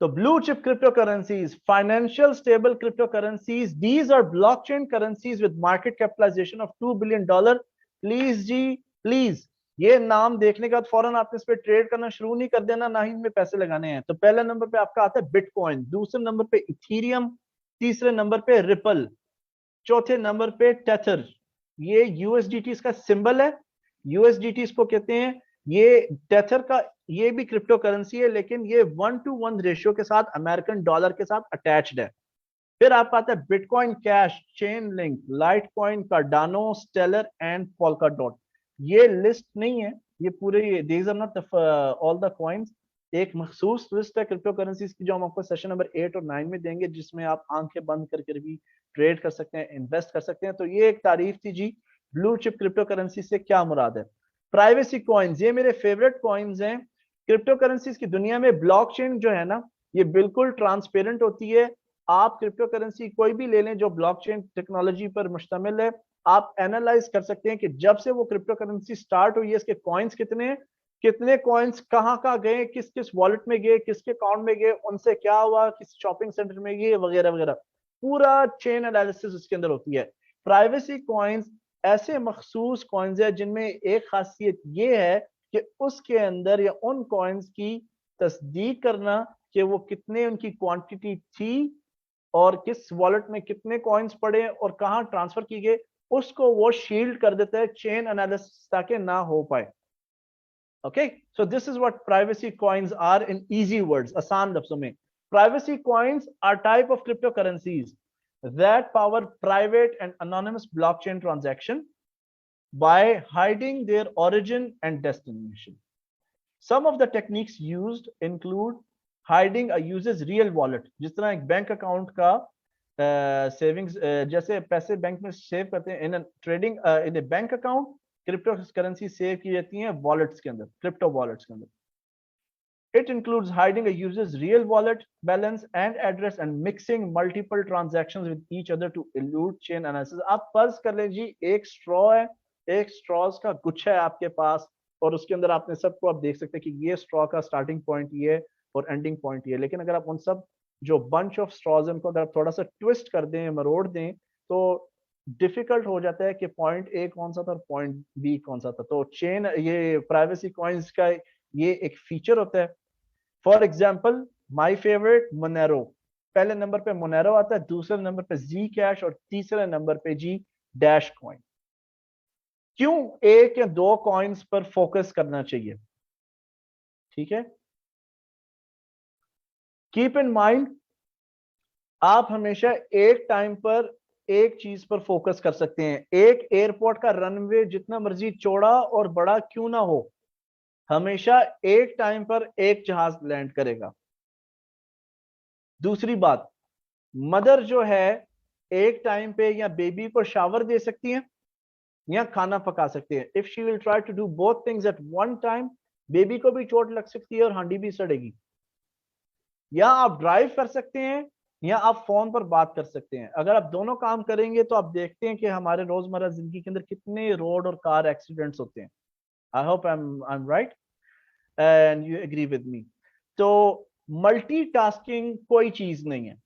तो blue chip crypto currencies, financial stable crypto currencies, these are blockchain currencies with market capitalization of $2 billion. Please जी, please, ये नाम देखने के बाद फौरन आपने इस पे ट्रेड करना शुरू नहीं कर देना, ना ही इनमें पैसे लगाने हैं। तो पहले नंबर पे आपका आता है बिटकॉइन, दूसरे नंबर पे इथीरियम, तीसरे नंबर पे रिपल, चौथे नंबर पे टेथर। ये यूएसडीटी इसका सिंबल है, यूएसडीटी इसको कहते हैं। ये टेथर का, ये भी क्रिप्टो करेंसी है, लेकिन ये 1:1 रेशियो के साथ अमेरिकन डॉलर के साथ अटैच्ड है। फिर आप आता है Bitcoin Cash, Chainlink, Litecoin, Cardano, Stellar and Polkadot. ये लिस्ट नहीं है, ये पूरे, these are not all the coins. एक मखसूस लिस्ट है क्रिप्टो करेंसीज की, जो हम आपको सेशन नंबर 8 और 9 में देंगे, जिसमें आप आंखें बंद करके भी ट्रेड कर सकते हैं, इन्वेस्ट कर सकते हैं। तो ये एक तारीफ थी जी ब्लू चिप क्रिप्टो करेंसी से क्या मुराद है। प्राइवेसी कॉइन्स, ये मेरे फेवरेट कॉइन्स हैं। क्रिप्टो करेंसीज की दुनिया में ब्लॉकचेन जो है ना, ये बिल्कुल ट्रांसपेरेंट होती है। आप क्रिप्टो करेंसी कोई भी ले लें जो ब्लॉकचेन टेक्नोलॉजी पर मुश्तमिल है, आप एनालाइज कर सकते हैं कि जब से वो क्रिप्टो करेंसी स्टार्ट हुई है, इसके कॉइन्स कितने हैं, कितने कॉइन्स कहाँ कहाँ गए, किस किस वॉलेट में गए, किसके अकाउंट में गए, उनसे क्या हुआ, किस शॉपिंग सेंटर में गए, वगैरह वगैरह। पूरा चेन एनालिसिस उसके अंदर होती है। प्राइवेसी कॉइन्स ऐसे मखसूस कॉइन्स है जिनमें एक खासियत ये है कि उसके अंदर या उन कॉइन्स की तस्दीक करना कि वो कितने उनकी क्वांटिटी थी और किस वॉलेट में कितने कॉइन्स पड़े और कहाँ ट्रांसफर की गए, उसको वो शील्ड कर देता है चेन एनालिसिस ताकि ना हो पाए। Okay, so this is what privacy coins are in easy words, आसान लफ्जों में. Privacy coins are type of cryptocurrencies that power private and anonymous blockchain transaction by hiding their origin and destination. Some of the techniques used include hiding a user's real wallet, जिस तरह एक bank account का savings जैसे पैसे bank में save करते हैं, in trading in A bank account crypto currency save की जाती हैं वॉलेट्स के अंदर, क्रिप्टो वॉलेट्स के अंदर. It includes hiding a user's real wallet balance and address and mixing multiple transactions with each other to elude chain analysis. आप फर्ज कर लें जी एक स्ट्रॉ है, एक स्ट्रॉज का गुच्छा है आपके पास और उसके अंदर आपने सबको आप देख सकते हैं कि ये स्ट्रॉ का स्टार्टिंग पॉइंट ये है और एंडिंग पॉइंट ये है. लेकिन अगर आप उन सब जो बंच ऑफ स्ट्रॉज है उनको अगर आप थोड़ा सा ट्विस्ट कर दें, मरोड़ दें, तो डिफिकल्ट हो जाता है कि पॉइंट ए कौन सा था और पॉइंट बी कौन सा था. तो चेन ये प्राइवेसी कॉइन्स का ये एक फीचर होता है. For example my favourite Monero, पहले नंबर पे मोनेरो आता है, दूसरे नंबर पे जी कैश और तीसरे नंबर पे जी डैश कॉइन. क्यों एक या दो कॉइन्स पर फोकस करना चाहिए? ठीक है, कीप इन माइंड आप हमेशा एक टाइम पर एक चीज पर फोकस कर सकते हैं. एक एयरपोर्ट का रनवे जितना मर्जी चौड़ा और बड़ा क्यों ना हो, हमेशा एक टाइम पर एक जहाज लैंड करेगा. दूसरी बात, मदर जो है एक टाइम पे या बेबी को शावर दे सकती है या खाना पका सकते हैं. If she will try to do both things at one time, baby को भी चोट लग सकती है और हांडी भी सड़ेगी. या आप ड्राइव कर सकते हैं या आप फोन पर बात कर सकते हैं. अगर आप दोनों काम करेंगे तो आप देखते हैं कि हमारे रोजमर्रा जिंदगी के अंदर कितने रोड और कार एक्सीडेंट्स होते हैं. I hope I am right and you agree with me. तो मल्टीटास्किंग कोई चीज नहीं है.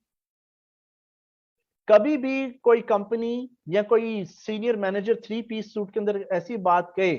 कभी भी कोई कंपनी या कोई senior manager three piece suit के अंदर ऐसी बात कहे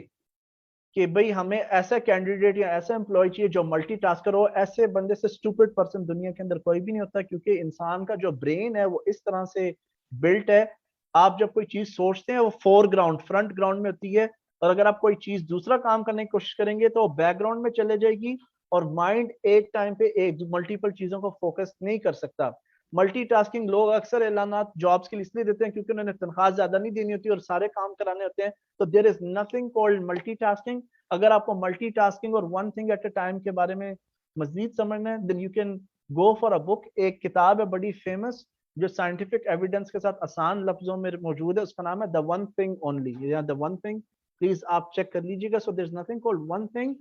कि भाई हमें ऐसा कैंडिडेट या ऐसा एम्प्लॉय चाहिए जो मल्टीटास्कर हो, ऐसे बंदे से स्टूपिड पर्सन दुनिया के अंदर कोई भी नहीं होता. क्योंकि इंसान का जो ब्रेन है वो इस तरह से बिल्ट है, आप जब कोई चीज सोचते हैं वो फोरग्राउंड फ्रंट ग्राउंड में होती है, और अगर आप कोई चीज दूसरा काम करने की कोशिश करेंगे तो वो बैकग्राउंड में चले जाएगी और माइंड एक टाइम पे एक मल्टीपल चीजों को फोकस नहीं कर सकता. मल्टीटास्किंग लोग अक्सर ऐलानात जॉब्स के लिए इसलिए देते हैं क्योंकि उन्होंने तनख्वाह ज्यादा नहीं देनी होती और सारे काम कराने होते हैं. तो there is nothing called multitasking. अगर आपको मल्टीटास्किंग और one thing at a time के बारे में मजीद समझना है, then you can go for a book. एक किताब है बड़ी फेमस जो साइंटिफिक एविडेंस के साथ आसान लफ्जों में मौजूद है, उसका नाम है द वन थिंग ओनली या द वन थिंग. प्लीज आप चेक कर लीजिएगा. So there is nothing called one thing.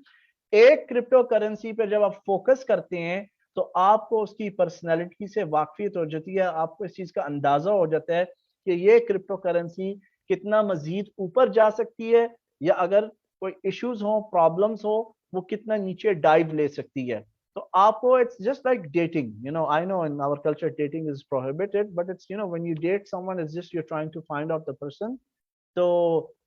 एक क्रिप्टो करेंसी पे जब आप फोकस करते हैं तो आपको उसकी पर्सनैलिटी से वाकफियत हो जाती है, आपको इस चीज का अंदाजा हो जाता है कि ये क्रिप्टो करेंसी कितना मजीद ऊपर जा सकती है, या अगर कोई इश्यूज हो, प्रॉब्लम्स हो, वो कितना नीचे डाइव ले सकती है. तो आपको it's just like dating. You know, I know in our culture dating is prohibited, but it's you know when you date someone it's just you are trying to find out the person. So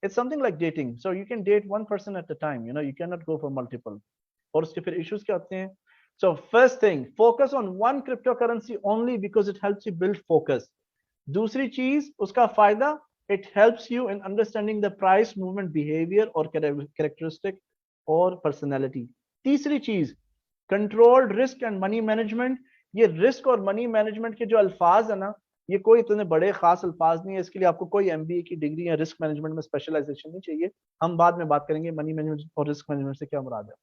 it's something like dating. So you can date one person at a time. You know, you cannot go for multiple. और उसके फिर issues क्या होते हैं? So first thing, focus on one cryptocurrency only because it helps you build focus. दूसरी चीज उसका फायदा, it helps you in understanding the price movement behavior or characteristic or personality. तीसरी चीज, controlled risk and money management. ये risk और money management के जो अल्फाज है ना, ये कोई इतने बड़े खास अल्फाज नहीं है. इसके लिए आपको कोई एमबीए की डिग्री या रिस्क मैनेजमेंट में स्पेशलाइजेशन नहीं चाहिए. हम बाद में बात करेंगे मनी मैनेजमेंट और रिस्क मैनेजमेंट से क्या मुराद है.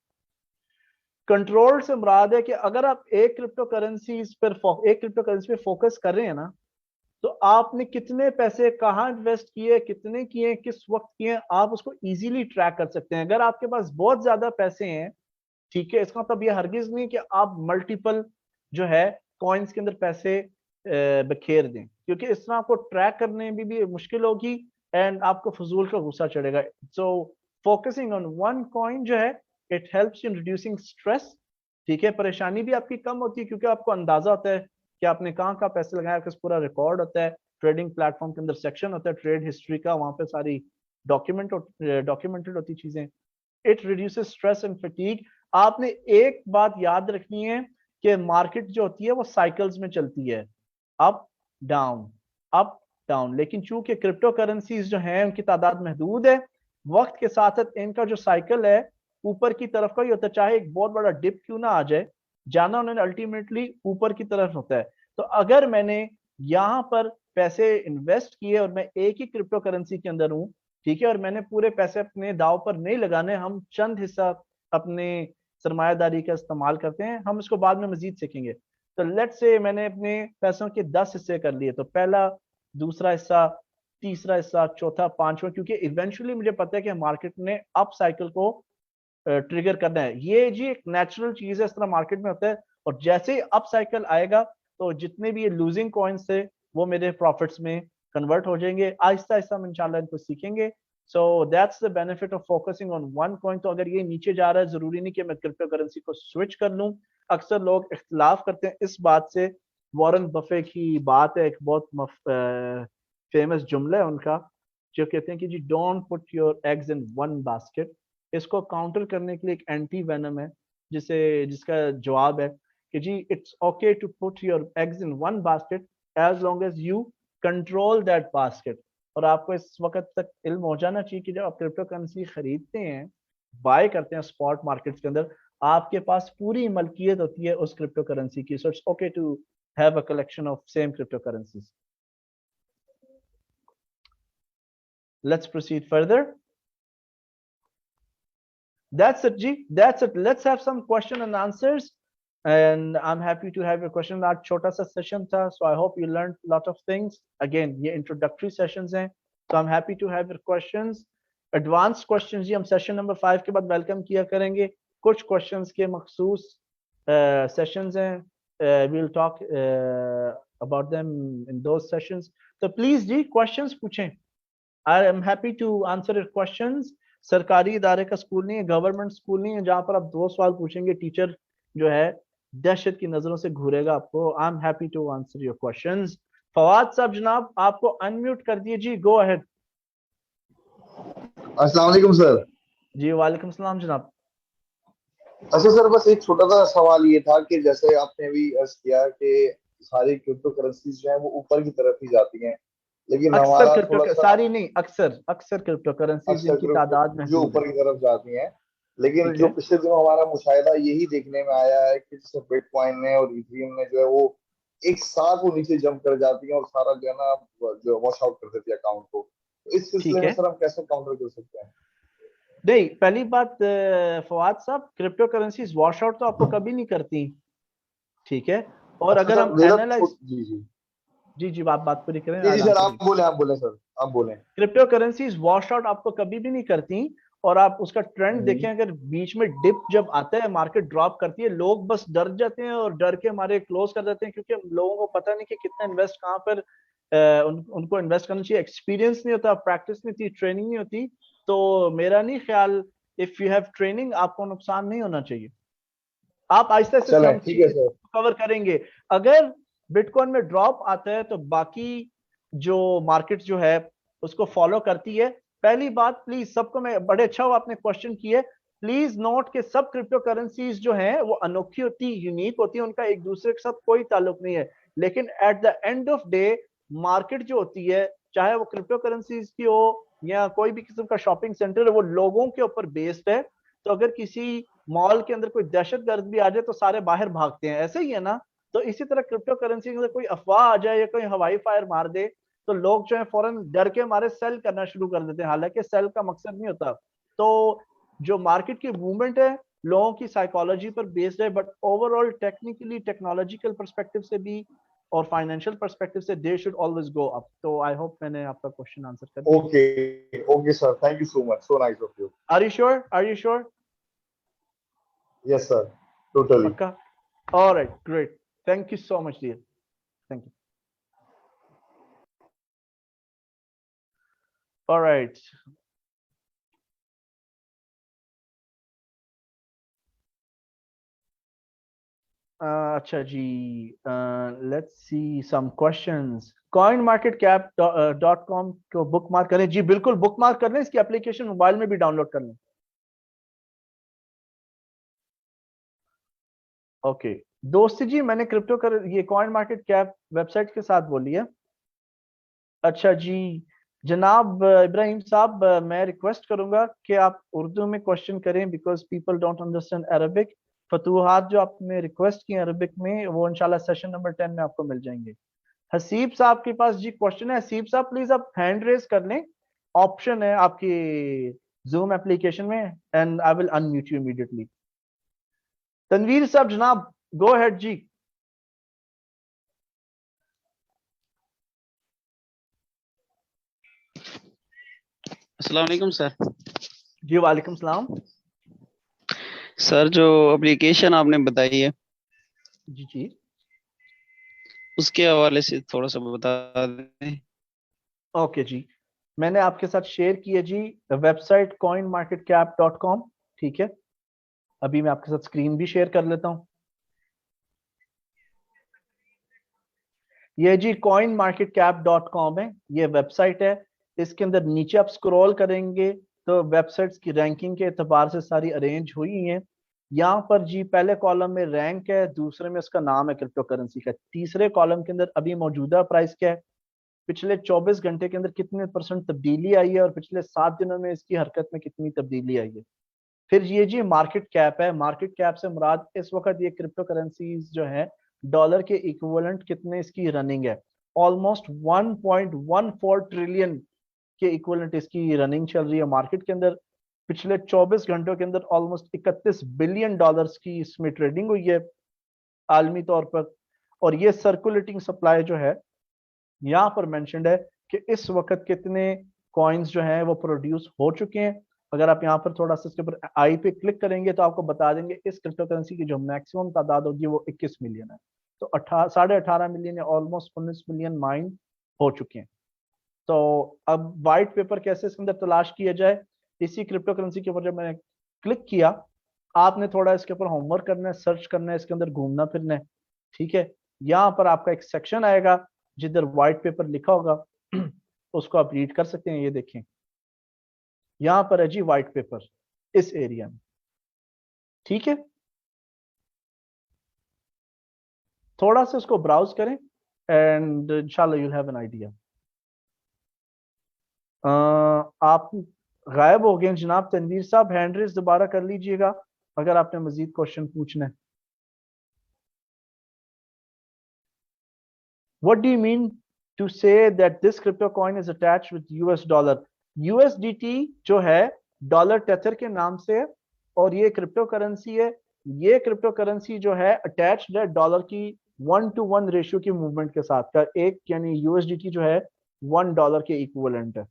कंट्रोल से मुराद है कि अगर आप एक क्रिप्टो करेंसी पे फोकस कर रहे हैं ना, तो आपने कितने पैसे कहाँ इन्वेस्ट किए, कितने किए, किस वक्त किए, आप उसको इजीली ट्रैक कर सकते हैं. अगर आपके पास बहुत ज्यादा पैसे हैं, ठीक है, इसका मतलब ये हरगिज नहीं कि आप मल्टीपल जो है कॉइन्स के अंदर पैसे बखेर दें, क्योंकि इस तरह आपको ट्रैक करने में भी मुश्किल होगी एंड आपको फजूल का गुस्सा चढ़ेगा. सो फोकसिंग ऑन वन कॉइन जो है it helps in reducing stress, ठीक है, परेशानी भी आपकी कम होती है क्योंकि आपको अंदाजा होता है कि आपने कहाँ कहाँ पैसे लगाए, आपके पूरा रिकॉर्ड होता है, ट्रेडिंग प्लेटफॉर्म के अंदर सेक्शन होता है ट्रेड हिस्ट्री का, वहां पे सारी डॉक्यूमेंटेड होती चीजें। It reduces stress and fatigue. आपने एक बात याद रखनी है कि मार्केट जो होती है वो साइकिल्स में चलती है, अप डाउन अप डाउन, लेकिन चूंकि क्रिप्टो करेंसीज जो हैं उनकी तादाद महदूद है, वक्त के साथ साथ इनका जो साइकिल है ऊपर की तरफ का ही होता है, चाहे एक बहुत बड़ा डिप क्यों ना आ जाए, जाना उन्होंने अल्टीमेटली ऊपर की तरफ होता है। तो अगर मैंने यहाँ पर पैसे इन्वेस्ट किए और मैं एक ही क्रिप्टो करेंसी के अंदर हूँ, ठीक है, और मैंने पूरे पैसे अपने दाव पर नहीं लगाने, हम चंद हिस्सा अपने सरमायादारी का इस्तेमाल करते हैं, हम इसको बाद में मजीद सीखेंगे। तो लेट से मैंने अपने पैसों के 10 हिस्से कर लिए, तो पहला, दूसरा हिस्सा, तीसरा हिस्सा, चौथा, पांचवा, क्योंकि इवेंचुअली मुझे पता है कि मार्केट ने अप साइकिल को ट्रिगर करना है, ये जी एक नेचुरल चीज है, इस तरह मार्केट में होता है। और जैसे ही अप साइकिल आएगा तो जितने भी ये लूजिंग कॉइन्स थे वो मेरे प्रॉफिट्स में कन्वर्ट हो जाएंगे, आहिस्ता आहिस्ता हम इंशाल्लाह इनको सीखेंगे। So that's the benefit of focusing on one coin. तो अगर ये नीचे जा रहा है, जरूरी नहीं कि मैं क्रिप्टो करेंसी को स्विच कर लूं। अक्सर लोग इख्तलाफ करते हैं इस बात से। वॉरेन बफे की बात है, एक बहुत फेमस जुमला है उनका, जो कहते हैं कि जी don't put your eggs in one basket. इसको काउंटर करने के लिए एक एंटी वेनम है, जिसका जवाब है कि जी it's okay to put your eggs in one basket as long as you control that basket. और आपको इस वक्त तक इल्म हो जाना चाहिए कि जब आप क्रिप्टो करेंसी खरीदते हैं, बाय करते हैं स्पॉट मार्केट्स के अंदर, आपके पास पूरी मलकियत होती है उस क्रिप्टो करेंसी की। So it's okay to have a collection of same crypto currencies. Let's proceed further. That's it, G. That's it. Let's have some question and answers. And I'm happy to have your question. आज छोटा सा session था, so I hope you learned a lot of things. Again, ये introductory sessions हैं, so I'm happy to have your questions. Advanced questions जी हम session number 5 के बाद welcome किया करेंगे। कुछ questions के मखसूस sessions हैं, we'll talk about them in those sessions. So please ji questions पूछें। I am happy to answer your questions. सरकारी इदारे का स्कूल नहीं है, गवर्नमेंट स्कूल नहीं है जहां पर आप 2 सवाल पूछेंगे टीचर जो है दहशत की नजरों से घूरेगा आपको। I am happy to answer your questions. Fawad साहब जनाब आपको अनम्यूट कर दिए जी, गो अहेड। अस्सलाम वालेकुम सर। जी वालेकुम सलाम जनाब। अच्छा सर, बस एक छोटा सा सवाल ये था कि जैसे आपने अभी अर्ज किया कि सारी क्रिप्टो करेंसीज जो है वो ऊपर की तरफ ही जाती हैं, लेकिन अक्सर हमारा थोड़ा क्रिप्टो, सा सारी नहीं, अक्सर अक्सर क्रिप्टो करेंसीज अक्सर जिनकी क्रिप्टो तादाद जो महदूद है। ऊपर की तरफ जाती हैं, लेकिन ठीक जो है, पिछले दिनों हमारा मुशाहिदा यही देखने में आया है कि जैसे बिटकॉइन ने और इथेरियम ने जो है वो एक साथ वो नीचे जंप कर जाती हैं और सारा जो है ना जो वॉश आउट कर देती है अकाउंट को। तो इस सिलसिले ठीक में है। सर हम कैसे काउंटर कर सकते हैं? नहीं, पहली बात फवाद साहब, क्रिप्टो करेंसीज वॉश आउट तो आपको कभी नहीं करती, ठीक है। और अच्छा अगर सर, हम मेरा एनालाइज, जी जी जी जी आप बात पूरी करें, जी आज जी सर, आंसर। आप बोलें सर, आप बोलें। क्रिप्टो करेंसीज वॉश आउट आपको कभी भी नहीं करती। और आप उसका ट्रेंड देखें, अगर बीच में डिप जब आता है, मार्केट ड्रॉप करती है, लोग बस डर जाते हैं और डर के हमारे क्लोज कर देते हैं, क्योंकि लोगों को पता नहीं कि कितना इन्वेस्ट कहाँ पर उनको इन्वेस्ट करना चाहिए। एक्सपीरियंस नहीं होता, प्रैक्टिस नहीं होती, ट्रेनिंग नहीं होती। तो मेरा नहीं ख्याल, इफ यू हैव ट्रेनिंग आपको नुकसान नहीं होना चाहिए। आप आहिस्ता आहिस्ता चलें, हम ठीक है सर। कवर करेंगे। अगर बिटकॉइन में ड्रॉप आता है तो बाकी जो मार्केट जो है उसको फॉलो करती है। पहली बात, प्लीज सबको, मैं बड़े अच्छा हुआ आपने क्वेश्चन किए, प्लीज नोट के सब क्रिप्टो करेंसीज जो हैं वो अनोखी होती, यूनिक होती है, उनका एक दूसरे के साथ कोई ताल्लुक नहीं है। लेकिन at the end of day market जो होती है, चाहे वो क्रिप्टो करेंसीज की हो या कोई भी किस्म का शॉपिंग सेंटर है, वो लोगों के ऊपर बेस्ड है। तो अगर किसी मॉल के अंदर कोई दहशतगर्द भी आ जाए तो सारे बाहर भागते हैं, ऐसे ही है ना। तो इसी तरह क्रिप्टो करेंसी के अंदर कोई अफवाह आ जाए या कोई हवाई फायर मार दे तो लोग जो है फौरन डर के मारे सेल करना शुरू कर देते हैं, हालांकि सेल का मकसद नहीं होता। तो जो मार्केट की मूवमेंट है लोगों की साइकोलॉजी पर बेस्ड है, but overall technically technological perspective से भी और फाइनेंशियल परस्पेक्टिव से they should always go up. तो आई होप मैंने आपका क्वेश्चन आंसर कर दिया। Okay, okay sir, thank you so much, so nice of you. Are you sure, are you sure? Yes sir, totally. पक्का? Alright, great, thank you so much dear, thank you. Alright, अच्छा जी, let's see some questions. coinmarketcap.com को book mark करें जी, बिल्कुल book mark कर लें, इसकी application mobile में भी डाउनलोड कर लें। ओके दोस्ती जी, मैंने क्रिप्टो कर ये कॉइन मार्केट कैप वेबसाइट के साथ बोली है। अच्छा जी जनाब इब्राहिम साहब, मैं रिक्वेस्ट करूंगा कि आप उर्दू में क्वेश्चन करें because people don't understand Arabic. फतूहात जो आपने रिक्वेस्ट की अरबिक में, वो इंशाल्लाह सेशन नंबर 10 में आपको मिल जाएंगे। हसीब साहब के पास जी क्वेश्चन है। हसीब साहब प्लीज आप हैंड रेज कर लें, ऑप्शन है आपकी जूम एप्लीकेशन में, and I will unmute you immediately. Tanveer साहब जनाब, गो अहेड जी। अस्सलाम वालेकुम सर। जी वालेकुम सलाम। सर जो एप्लीकेशन आपने बताई है जी जी उसके हवाले से थोड़ा सा बता दें। ओके जी, मैंने आपके साथ शेयर की है जी वेबसाइट coinmarketcap.com। ठीक है, अभी मैं आपके साथ स्क्रीन भी शेयर कर लेता हूँ। ये जी coinmarketcap.com है, ये वेबसाइट है। इसके अंदर नीचे आप स्क्रॉल करेंगे तो वेबसाइट्स की रैंकिंग के एतबार से सारी अरेंज हुई हैं। यहाँ पर जी पहले कॉलम में रैंक है, दूसरे में उसका नाम है क्रिप्टो करेंसी का, तीसरे कॉलम के अंदर अभी मौजूदा प्राइस क्या है, पिछले 24 घंटे के अंदर कितने परसेंट तब्दीली आई है, और पिछले 7 दिनों में इसकी हरकत में कितनी तब्दीली आई है। फिर ये जी मार्केट कैप है, मार्केट कैप से मुराद इस वक्त ये क्रिप्टो करेंसीज जो है डॉलर के इक्विवेलेंट कितने इसकी रनिंग है। ऑलमोस्ट 1.14 ट्रिलियन के इक्विवेलेंट इसकी रनिंग चल रही है मार्केट के अंदर। पिछले 24 घंटों के अंदर ऑलमोस्ट 31 बिलियन डॉलर्स की इसमें ट्रेडिंग हुई है आलमी तौर पर। और ये सर्कुलेटिंग सप्लाई जो है यहाँ पर मेंशन्ड है कि इस वक्त कितने कॉइन्स जो हैं वो प्रोड्यूस हो चुके हैं। अगर आप यहाँ पर थोड़ा सा इसके ऊपर आई पे क्लिक करेंगे तो आपको बता देंगे इस क्रिप्टो करेंसी की जो मैक्सिमम तादाद होगी वो 21 मिलियन है। तो 18.5 मिलियन या ऑलमोस्ट 19 मिलियन माइन हो चुके हैं। तो अब वाइट पेपर कैसे इसके अंदर तलाश किया जाए, इसी क्रिप्टो करेंसी के ऊपर जब मैंने क्लिक किया, आपने थोड़ा इसके ऊपर होमवर्क करना है, सर्च करना है, इसके अंदर घूमना फिरना है। ठीक है, यहाँ पर आपका एक सेक्शन आएगा जिधर व्हाइट पेपर लिखा होगा उसको आप रीड कर सकते हैं। ये देखें यहाँ पर है जी व्हाइट पेपर इस एरिया में। ठीक है, थोड़ा सा उसको ब्राउज करें एंड इंशाल्लाह यूल हैव एन आइडिया। आप गायब हो गए जनाब। तनवीर साहब हैंड रेज दोबारा कर लीजिएगा अगर आपने मजीद क्वेश्चन पूछना है। What do you mean to say that this crypto coin is attached with US dollar? USDT जो है डॉलर टेथर के नाम से है, और ये क्रिप्टो करेंसी है। ये क्रिप्टो करेंसी जो है अटैच्ड है डॉलर की 1:1 रेशियो की मूवमेंट के साथ का एक, यानी यूएसडीटी जो है $1 के इक्विवेलेंट है।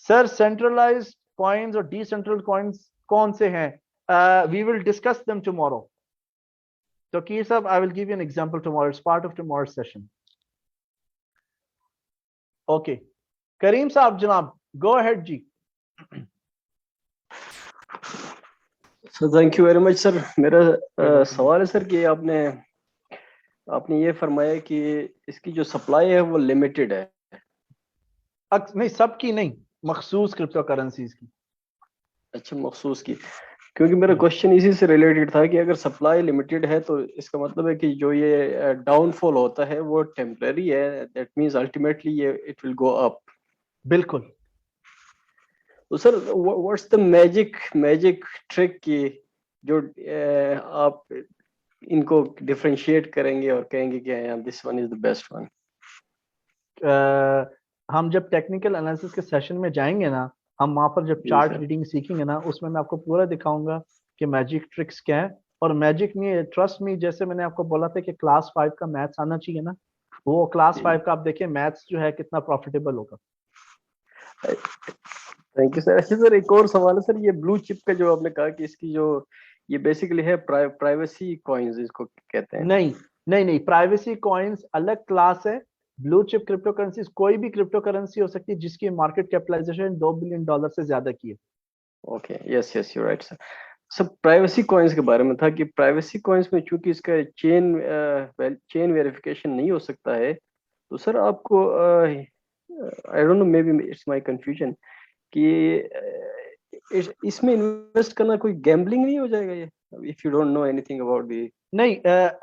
सर सेंट्रलाइज्ड कॉइन्स और डिसेंट्रल कॉइन्स कौन से हैं? We will discuss them tomorrow. तो की साहब I will give you an example tomorrow, it's part of tomorrow session. Okay Karim साहब जनाब, गो अहेड जी। Sir thank you very much sir. मेरा सवाल है सर कि आपने आपने ये फरमाया कि इसकी जो सप्लाई है वो लिमिटेड है। नहीं, सबकी नहीं, मखसूस क्रिप्टो करेंसीज की। अच्छा, मखसूस की। क्योंकि मेरा क्वेश्चन इसी से रिलेटेड था कि अगर सप्लाई लिमिटेड है तो इसका मतलब है कि जो ये डाउनफॉल होता है वो टेम्परेरी है, दैट मींस अल्टीमेटली ये इट विल गो अप। बिल्कुल। तो sir what's the magic magic trick की जो आप इनको डिफरेंशिएट करेंगे और कहेंगे कि this one is the best one? हम जब टेक्निकल एनालिसिस के सेशन में जाएंगे ना, हम वहां पर जब जी चार्ट सर। रीडिंग सीखेंगे ना, उसमें मैं आपको पूरा दिखाऊंगा कि मैजिक ट्रिक्स क्या है। और मैजिक नहीं है, ट्रस्ट मी, जैसे मैंने आपको बोला था कि क्लास 5 का मैथ्स आना चाहिए ना, वो क्लास 5 का आप देखिए मैथ्स जो है कितना प्रॉफिटेबल होगा। Thank you sir. अच्छा सर, एक और सवाल है सर, ये ब्लू चिप का जो आपने कहा कि इसकी जो ये बेसिकली है प्राइवेसी कॉइन्स इसको कहते हैं। नहीं नहीं नहीं, प्राइवेसी कॉइन्स अलग क्लास है। ब्लू चिप क्रिप्टो करेंसी कोई भी क्रिप्टो करेंसी हो सकती है जिसकी मार्केट कैपिटलाइजेशन $2 बिलियन से ज्यादा की है। Okay, yes yes, you right sir. सब प्राइवेसी कॉइन्स के बारे में था कि प्राइवेसी कॉइन्स में चूंकि इसका चेन वेरिफिकेशन नहीं हो सकता है, तो सर आपको I don't know, may be it's my confusion कि इसमें इन्वेस्ट करना कोई गैम्बलिंग नहीं हो जाएगा ये, if you don't know anything about the? नहीं,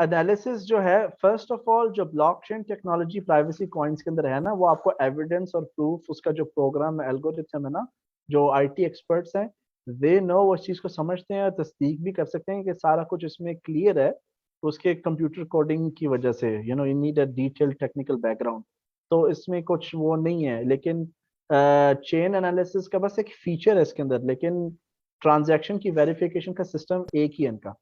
एनालिसिस जो है, फर्स्ट ऑफ ऑल जो ब्लॉकचेन टेक्नोलॉजी प्राइवेसी कॉइन्स के अंदर है ना, वो आपको एविडेंस और प्रूफ, उसका जो प्रोग्राम एल्गोरिथम है ना, जो आईटी एक्सपर्ट्स हैं, वे नो, वो उस चीज को समझते हैं, तस्दीक भी कर सकते हैं कि सारा कुछ इसमें क्लियर है। उसके कंप्यूटर कोडिंग की वजह से you need a detail technical background, तो इसमें कुछ वो नहीं है। लेकिन चेन एनालिसिस का बस एक फीचर है इसके अंदर, लेकिन ट्रांजैक्शन की वेरिफिकेशन का सिस्टम एक ही है इनका।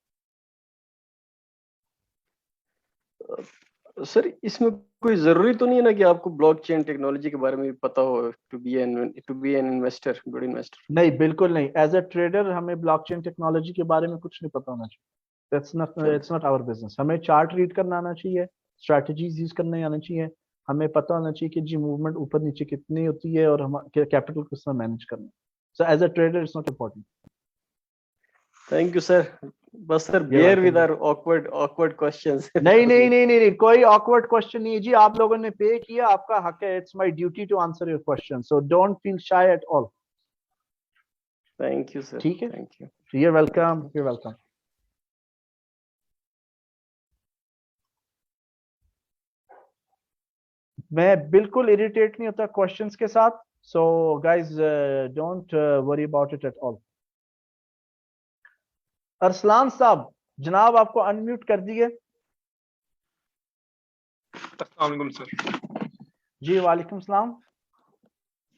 सर इसमें कोई जरूरी तो नहीं है ना कि आपको ब्लॉकचेन टेक्नोलॉजी के बारे में भी पता हो to be an investor, good investor? नहीं, बिल्कुल नहीं। एज अ ट्रेडर हमें ब्लॉकचेन टेक्नोलॉजी के बारे में कुछ नहीं पता होना चाहिए। It's not our business. हमें चार्ट रीड करना आना चाहिए, स्ट्रेटजीज यूज करने आना चाहिए, हमें पता होना चाहिए कि जी मूवमेंट ऊपर नीचे कितनी होती है और हम कैपिटल किस तरह मैनेज करना है। So as a trader it's not important. Thank you sir. बस sir You're bear with welcome. Our awkward questions. नहीं नहीं नहीं नहीं नहीं, कोई ऑकवर्ड क्वेश्चन नहीं है जी। आप लोगों ने पे किया, आपका हक है। It's my duty to answer your question, so don't feel shy at all. Thank you sir, ठीक है, thank you. you're welcome, you're welcome. मैं बिल्कुल इरिटेट नहीं होता क्वेश्चंस के साथ, so guys don't worry about it at all. Arsalan साहब, जनाब आपको अनम्यूट कर दिए। अस्सलाम वालेकुम सर। जी वालेकुम सलाम।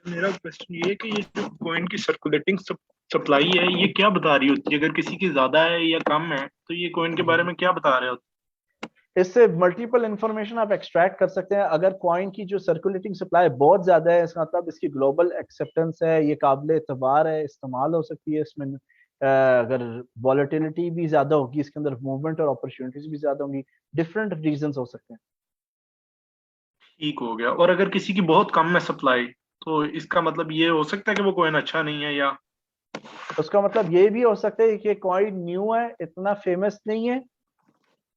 मेरा क्वेश्चन ये है कि ये जो कॉइन की सर्कुलेटिंग सप्लाई है, ये क्या बता रही होती है? अगर किसी की ज्यादा है या कम है, तो ये कॉइन के बारे में क्या बता रहे होते इससे मल्टीपल इंफॉर्मेशन आप एक्सट्रैक्ट कर सकते हैं। अगर कॉइन की जो सर्कुलेटिंग सप्लाई बहुत ज्यादा है, इसका मतलब इसकी ग्लोबल एक्सेप्टेंस है, ये काबिल एतबार है, इस्तेमाल हो सकती है इसमें। अगर वॉलेटिलिटी भी ज्यादा होगी, इसके अंदर मूवमेंट और अपॉर्चुनिटीज भी ज्यादा होंगी, डिफरेंट रीजन हो सकते हैं। ठीक हो गया। और अगर किसी की बहुत कम है सप्लाई, तो इसका मतलब ये हो सकता है कि वो कॉइन अच्छा नहीं है, या उसका मतलब ये भी हो सकता है कि कॉइन न्यू है, इतना फेमस नहीं है,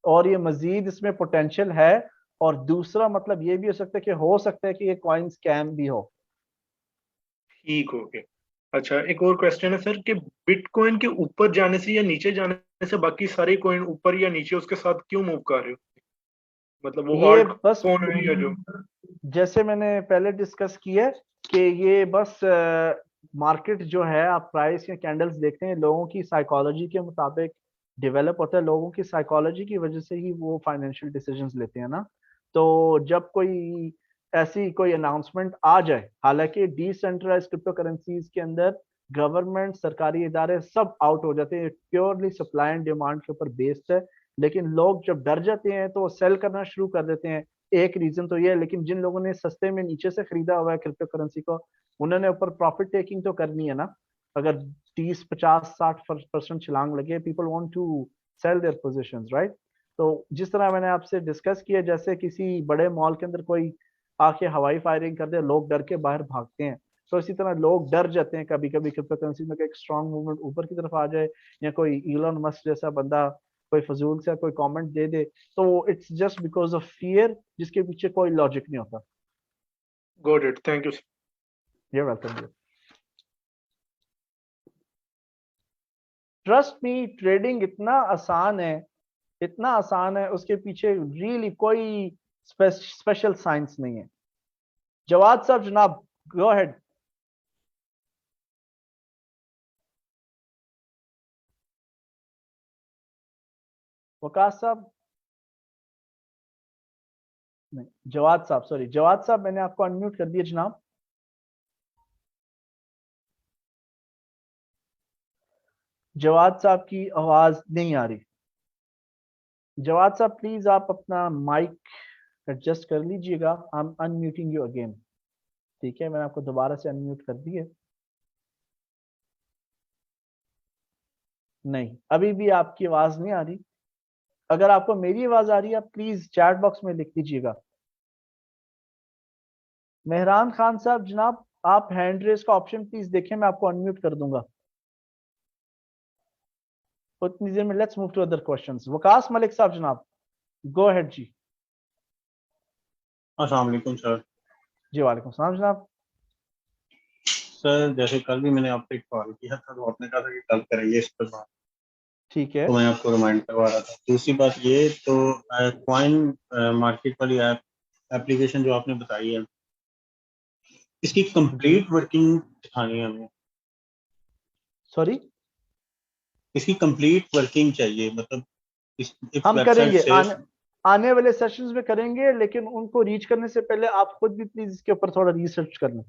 और ये मजीद इसमें पोटेंशियल है। और दूसरा मतलब ये भी हो सकता है कि ये कॉइन स्कैम भी हो। ठीक हो गया। अच्छा, एक और क्वेश्चन है सर कि बिटकॉइन के ऊपर जाने से या नीचे जाने से बाकी सारे कॉइन ऊपर या नीचे उसके साथ क्यों मूव कर रहे हो? मतलब वो ये ऑल्ट बस कौन है या जो जैसे मैंने पहले डिस्कस किया कि ये बस मार्केट जो है, आप प्राइस या कैंडल्स देखते हैं, लोगों की साइकोलॉजी के मुताबिक डेवलप होता है। लोगों की साइकोलॉजी की वजह से ही वो फाइनेंशियल डिसीजंस लेते हैं ना। तो जब कोई ऐसी कोई अनाउंसमेंट आ जाए, हालांकि डिसेंट्रलाइज क्रिप्टो करेंसीज के अंदर गवर्नमेंट, सरकारी इदारे सब आउट हो जाते हैं, प्योरली सप्लाई एंड डिमांड के ऊपर बेस्ड है। लेकिन लोग जब डर जाते हैं तो वो सेल करना शुरू कर देते हैं। एक रीजन तो ये है। लेकिन जिन लोगों ने सस्ते में नीचे से खरीदा हुआ है क्रिप्टो करेंसी को, उन्होंने ऊपर प्रॉफिट टेकिंग तो करनी है ना। अगर 30 50 60% छलांग लगे, people want to sell their positions, right? तो जिस तरह मैंने आपसे डिस्कस किया, जैसे किसी बड़े मॉल के अंदर कोई आके हवाई फायरिंग कर दे, लोग डर के बाहर भागते हैं। तो इसी तरह लोग डर जाते हैं कभी कभी क्रिप्टो करेंसी में, एक स्ट्रॉन्ग मूवमेंट ऊपर की तरफ आ जाए, या कोई इलोन मस्क जैसा बंदा कोई फजूल सा कोई कमेंट दे दे। तो it's just because of fear, जिसके पीछे कोई लॉजिक नहीं होता। Got it, thank you. You're welcome. Trust me, trading इतना आसान है, इतना आसान है, उसके पीछे रियली कोई स्पेशल साइंस नहीं है। जवाद साहब, जनाब, गो अहेड। वकास साहब, नहीं, जवाद साहब, सॉरी जवाद साहब, मैंने आपको अनम्यूट कर दिया जनाब। जवाद साहब की आवाज नहीं आ रही। जवाद साहब प्लीज आप अपना माइक एडजस्ट कर लीजिएगा। I am unmuting you again. ठीक है, मैंने आपको दोबारा से अनम्यूट कर दिया। नहीं, अभी भी आपकी आवाज नहीं आ रही। अगर आपको मेरी आवाज आ रही है, आप प्लीज चैट बॉक्स में लिख दीजिएगा। मेहरान खान साहब, जनाब आप हैंड रेस का ऑप्शन प्लीज देखें, मैं आपको अनम्यूट कर दूंगा। उतनी देर में let's move to other questions. Waqas Malik साहब जनाब, गो अहेड जी। अस्सलाम वालेकुम सर। जी वालेकुम सलाम जनाब। सर जैसे कल भी मैंने आपसे एक कॉल किया था तो आपने कहा था कि कल करेंगे इस पर बात, ठीक है। तो मैं आपको रिमाइंड करवा रहा था। दूसरी बात ये तो कॉइन मार्केट वाली एप्लीकेशन जो आपने बताई है, इसकी कंप्लीट वर्किंग दिखानी है हमें। सॉरी, इसकी कंप्लीट वर्किंग चाहिए, मतलब इस हम वेबसाइट करेंगे से। आने वाले सेशंस में करेंगे, लेकिन उनको रीच करने से पहले आप खुद भी प्लीज इसके ऊपर थोड़ा रिसर्च कर लें।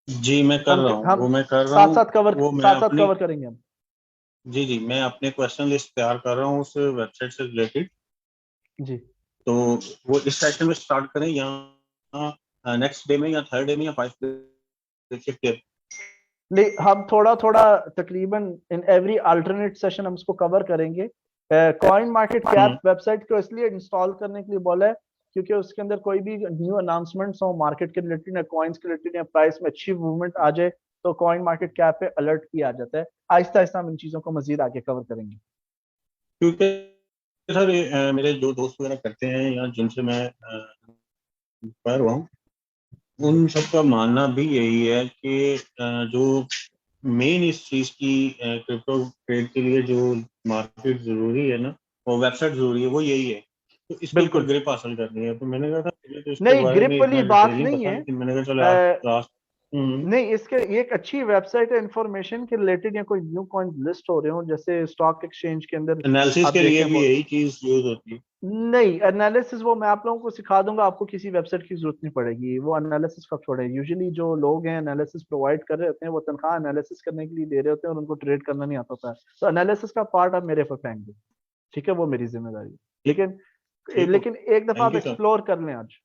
जी मैं कर रहा हूँ, हम वो मैं कर रहा साथ हूँ। वो मैं साथ साथ अपनी कवर करेंगे हम। जी जी मैं अपने क्वेश्चन लिस्ट तैयार कर रहा हूँ उस वेबसाइट से रिलेटेड। जी, तो वो इस सेशन में स्टार्ट करें या नेक्स्ट डे में या थर्ड डे में या 5 डे? नहीं, हम थोड़ा थोड़ा तकरीबन इन एवरी अल्टरनेट सेशन हम इसको कवर करेंगे। कॉइन मार्केट कैप वेबसाइट को इसलिए इंस्टॉल करने के लिए बोला है क्योंकि उसके अंदर कोई भी न्यू अनाउंसमेंट्स हो मार्केट के रिलेटेड या कॉइन्स के रिलेटेड या प्राइस में अच्छी मूवमेंट आ जाए तो कॉइन मार्केट कैप पे अलर्ट किया आ जाता है। आहिस्ता आहिस्ता हम इन चीजों को मजीद आगे कवर करेंगे। क्योंकि सर मेरे जो दोस्त वगैरह करते हैं या जिनसे मैं कर रहा हूँ, उन सबका मानना भी यही है कि जो मेन इस चीज की क्रिप्टो ट्रेड के लिए जो मार्केट जरूरी है ना, वो वेबसाइट जरूरी है, वो यही है। तो इसके ऊपर बिल्कुल, ग्रिप हासिल करनी है। तो मैंने कहा था मुझे तो इसके नहीं बारे ग्रिप में वाली इतना बात डिटेल नहीं नहीं पता, है। लेकिन मैंने कहा चलो आज क्लास। नहीं, इसके ये एक अच्छी वेबसाइट है इंफॉर्मेशन के रिलेटेड या कोई न्यू कॉइन लिस्ट हो रहे हो जैसे स्टॉक एक्सचेंज के अंदर एनालिसिस आप के लिए देखें। भी यही चीज यूज होती है। नहीं, एनालिसिस वो मैं आप लोगों को सिखा दूंगा, आपको किसी वेबसाइट की जरूरत नहीं पड़ेगी। वो एनालिसिस का छोड़े, यूजुअली जो लोग हैं एनालिसिस प्रोवाइड कर रहे होते हैं वो तनख्वाह एनालिसिस करने के लिए दे रहे होते हैं और उनको ट्रेड करना नहीं आता होता है। तो एनालिसिस का पार्ट आप मेरे पर फेंक दो, ठीक है, वो मेरी जिम्मेदारी है। लेकिन ठीक हो, लेकिन एक दफा थैंक आप यू सर। एक्सप्लोर कर लें आज,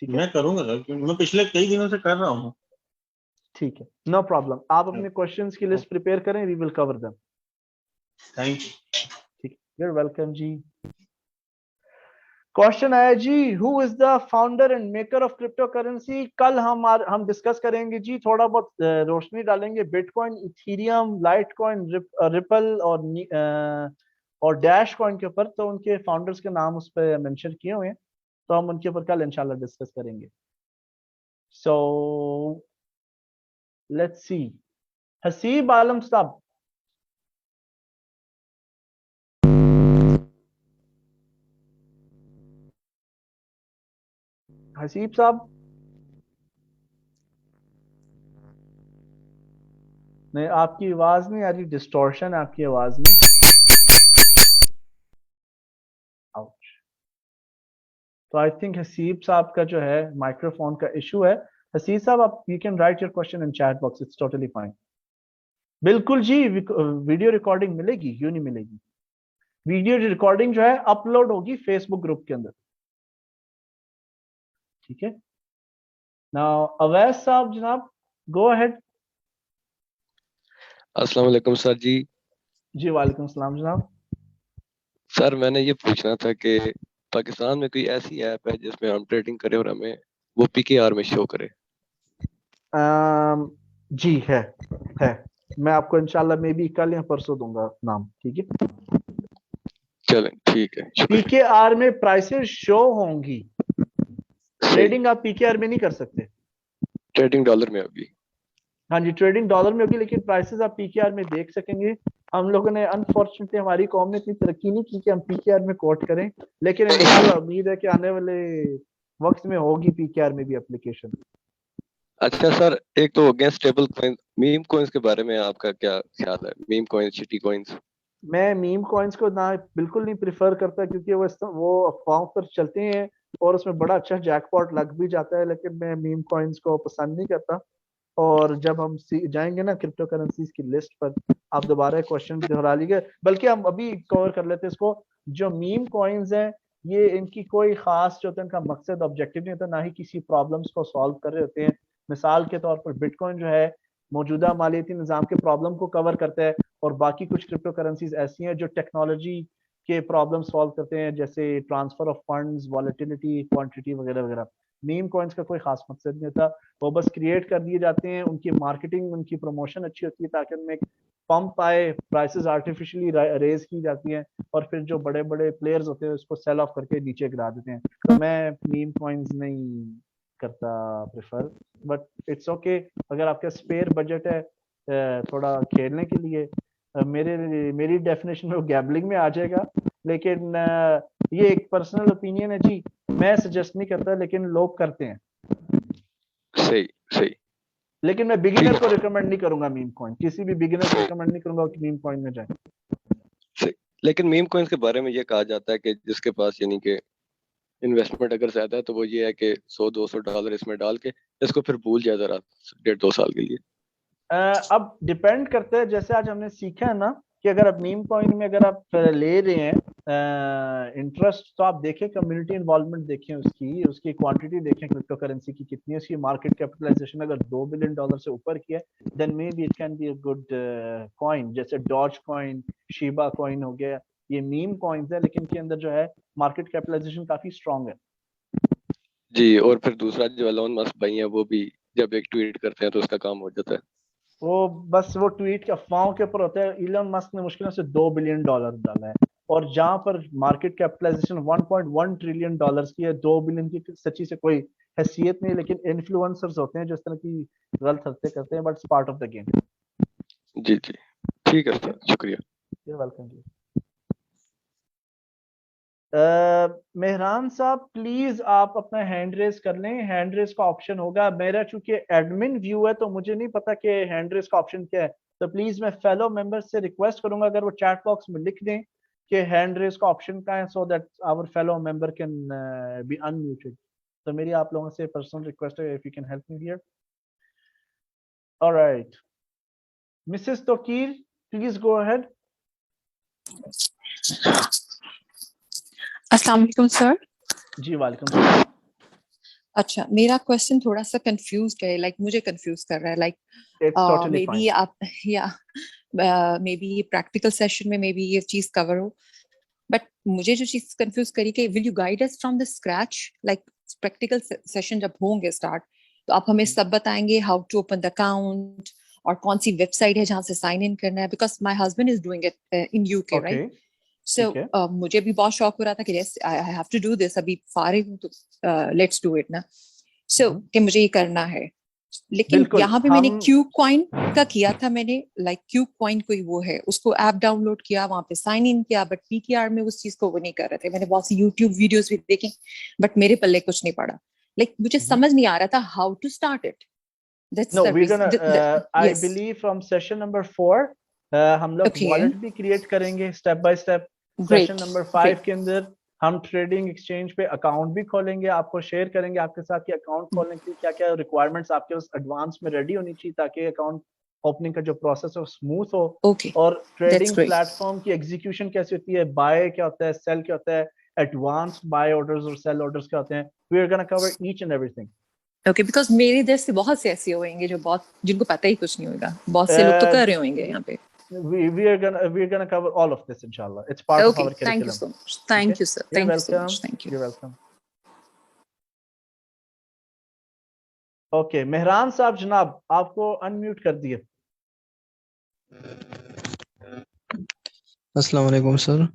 ठीक है। मैं करूंगा सर, क्योंकि मैं पिछले कई दिनों से कर रहा हूँ। ठीक है, नो प्रॉब्लम। आप अपने क्वेश्चंस की लिस्ट प्रिपेयर करें, we will cover them. Thank you. ठीक, यू आर वेलकम जी। क्वेश्चन आया जी, who is the founder and maker of crypto currency. कल हम डिस्कस करेंगे जी, थोड़ा बहुत रोशनी डालेंगे Bitcoin, Ethereum, Litecoin, Ripple और डैश कॉइन के ऊपर। तो उनके फाउंडर्स के नाम उस पर मेंशन किए हुए हैं, तो हम उनके ऊपर कल इंशाल्लाह डिस्कस करेंगे। सो लेट्स सी, हसीब आलम साहब। हसीब साहब, नहीं आपकी आवाज नहीं आ रही, डिस्टॉर्शन है आपकी आवाज में। आउच। तो आई थिंक हसीब साहब का जो है माइक्रोफोन का इशू है। हसीब साहब, आप you can write your question in chat box, it's totally fine. बिल्कुल जी, वीडियो रिकॉर्डिंग मिलेगी, क्यों नहीं मिलेगी। वीडियो रिकॉर्डिंग जो है अपलोड होगी फेसबुक ग्रुप के अंदर, ठीक है। नाउ अवैस साहब जनाब, गो अहेड। अस्सलाम वालेकुम सर जी। जी वालेकुम सलाम जनाब। सर मैंने ये पूछना था कि पाकिस्तान में कोई ऐसी ऐप है जिसमें हम ट्रेडिंग करें और हमें वो पीकेआर में शो करे? जी है। मैं आपको इंशाल्लाह मे बी कल या परसों दूंगा नाम, ठीक है। चलें ठीक है, शुक्रिया। पीकेआर में प्राइसेस शो होंगी, सही, ट्रेडिंग आप पीकेआर में नहीं कर सकते। ट्रेडिंग डॉलर में होगी। हाँ जी, ट्रेडिंग डॉलर में होगी, लेकिन प्राइसेस आप पीकेआर में देख सकेंगे। हम लोगों ने अनफॉर्चुनेटली, हमारी कौम ने इतनी तरक्की नहीं की कि हम पीकेआर में कोट करें, लेकिन इंशाल्लाह उम्मीद है कि आने वाले वक्त में होगी पीकेआर में भी एप्लीकेशन। अच्छा सर, एक तो हो गया स्टेबल कॉइन, मीम कॉइन्स के बारे में आपका क्या ख्याल है? Meme coins, shitty coins. मैं मीम कॉइन्स को ना बिल्कुल नहीं प्रिफर करता, क्योंकि वो अफवाहों पर चलते हैं और उसमें बड़ा अच्छा जैकपॉट लग भी जाता है, लेकिन मैं मीम कॉइन्स को पसंद नहीं करता। और जब हम जाएंगे ना क्रिप्टो करेंसीज की लिस्ट पर, आप दोबारा क्वेश्चन दोहरा लीजिए, बल्कि हम अभी कवर कर लेते हैं इसको। जो मीम कॉइन्स हैं, ये इनकी कोई खास जो होता है, इनका मकसद ऑब्जेक्टिव नहीं होता, ना ही किसी प्रॉब्लम्स को सॉल्व कर रहे होते हैं। मिसाल के तौर पर बिटकॉइन जो है मौजूदा मालियाती निज़ाम के प्रॉब्लम को कवर करता है, और बाकी कुछ क्रिप्टो करेंसीज ऐसी हैं जो टेक्नोलॉजी के प्रॉब्लम सॉल्व करते हैं, जैसे transfer of funds, volatility, quantity वगैरह वगैरह। मीम कॉइन्स का कोई खास मकसद नहीं होता, वो बस क्रिएट कर दिए जाते हैं, उनकी मार्केटिंग, उनकी प्रमोशन अच्छी होती है ताकि उनमें एक पंप आए, प्राइसेस आर्टिफिशियली रेज की जाती हैं और फिर जो बड़े बड़े प्लेयर्स होते हैं उसको सेल ऑफ करके नीचे गिरा देते हैं। तो मैं मीम कॉइन्स नहीं करता प्रेफर, बट इट्स ओके अगर आपका स्पेयर बजट है थोड़ा खेलने के लिए, मेरी डेफिनेशन में वो गैम्बलिंग में आ जाएगा, लेकिन ये एक पर्सनल ओपिनियन है जी, मैं सजेस्ट नहीं करता लेकिन लोग करते हैं। सही सही। लेकिन मैं बिगिनर को रिकमेंड नहीं करूंगा मीम कॉइन, किसी भी बिगिनर को रिकमेंड नहीं करूंगा कि मीम कॉइन में जाए। सही। लेकिन मीम कॉइन्स के बारे में ये कहा जाता है कि जिसके पास यानी कि इन्वेस्टमेंट अगर ज्यादा है तो वो ये है कि $100-200 इसमें डाल के इसको फिर भूल जाए जरा 1.5-2 साल के लिए। अब डिपेंड करता है, जैसे आज हमने सीखा है ना कि अगर आप मीम कॉइन में अगर आप ले रहे हैं इंटरेस्ट, तो आप देखें कम्युनिटी इन्वॉल्वमेंट देखें, उसकी उसकी क्वांटिटी देखें क्रिप्टो करेंसी की कितनी है, उसकी मार्केट कैपिटलाइजेशन अगर $2 बिलियन से ऊपर की है then may be it can be a good coin. जैसे डॉज कॉइन, शीबा कॉइन हो गया, ये मीम कॉइन्स है लेकिन के अंदर जो है मार्केट कैपिटलाइजेशन काफी स्ट्रांग है। जी, और फिर दूसरा जो एलोन मस्क भाई है वो भी जब एक ट्वीट करते हैं तो उसका काम हो जाता है। वो बस वो ट्वीट के अफवाहों के ऊपर होता है। इलन मस्क ने मुश्किल से $2 बिलियन डाला है, और जहां पर मार्केट कैपिटलाइजेशन 1.1 ट्रिलियन डॉलर्स की है, 2 बिलियन की सच्ची से कोई हैसियत नहीं, लेकिन इन्फ्लुएंसर्स होते हैं जो इस तरह की गलत हरकतें करते हैं, but it's part of the game. जी जी, ठीक है सर, शुक्रिया। यू वेलकम जी। मेहरान साहब प्लीज आप अपना हैंड रेज कर लें, हैंड रेज का ऑप्शन होगा। मेरा चूंकि एडमिन व्यू है तो मुझे नहीं पता कि हैंड रेज का ऑप्शन क्या है, तो प्लीज मैं फेलो मेंबर्स से रिक्वेस्ट करूंगा अगर वो चैट बॉक्स में लिख दें कि हैंड रेज का ऑप्शन क्या है, so that our fellow member can be unmuted. तो मेरी आप लोगों से पर्सनल रिक्वेस्ट है, if you can help me here. Alright, Mrs Tauqeer please go ahead. अस्सलाम वालेकुम सर। जी वालेकुम सलाम। अच्छा, मेरा क्वेश्चन थोड़ा सा कंफ्यूज्ड है, लाइक मुझे कंफ्यूज कर रहा है, like it's totally may be fine. आप या मे बी ये प्रैक्टिकल सेशन में मे बी ये चीज कवर हो, बट मुझे जो चीज कंफ्यूज करी कि will you guide us from the scratch, like practical session जब होंगे स्टार्ट तो आप हमें सब बताएंगे how to open the account और कौन सी वेबसाइट है जहां से साइन इन करना है, because my husband is doing it in UK, okay right? So ठीक है। मुझे भी बहुत शौक हो रहा था कि yes I have to do this, अभी फारिग हूं तो लेट्स डू इट ना। सो कि मुझे ये करना है, लेकिन बिल्कुल यहाँ पे मैंने हम क्यू कॉइन का किया था, मैंने लाइक क्यू कॉइन कोई वो है उसको ऐप डाउनलोड किया, वहां पे साइन इन किया, बट पीकेआर में उस चीज को वो नहीं कर रहे थे। मैंने बहुत सी यूट्यूब वीडियोस भी देखी बट मेरे पल्ले कुछ नहीं पड़ा, लाइक मुझे समझ नहीं आ रहा था how to start it. That's No, the we're gonna, I yes believe from session number 4, हम लोग ओके वॉलेट भी क्रिएट करेंगे step by step. Session great number 5 के अंदर हम ट्रेडिंग एक्सचेंज पे अकाउंट भी खोलेंगे, आपको शेयर करेंगे आपके साथ कि अकाउंट खोलने के लिए क्या क्या रिक्वायरमेंट्स आपके पास एडवांस में रेडी होनी चाहिए ताकि अकाउंट ओपनिंग का जो प्रोसेस है स्मूथ हो। ओके और दैट्स ट्रेडिंग ग्रेट। प्लेटफॉर्म की एग्जीक्यूशन कैसे होती है, बाय क्या होता है, सेल क्या होता है, एडवांस बाय ऑर्डर्स और सेल ऑर्डर्स क्या होते हैं, we are gonna cover each and everything. Okay, because मेरे इधर से बहुत से ऐसे होंगे जो बहुत जिनको पता ही कुछ नहीं होगा, बहुत से लोग तो कर रहे होंगे यहाँ पे। we're gonna cover all of this inshallah. It's part of Okay, our thank you curriculum. so much. Thank Okay, you, sir. you're Thank you so welcome. much. Thank you. You're welcome. Okay, Mehran साहब जनाब आपको unmute कर दिए। अस्सलाम वालेकुम sir.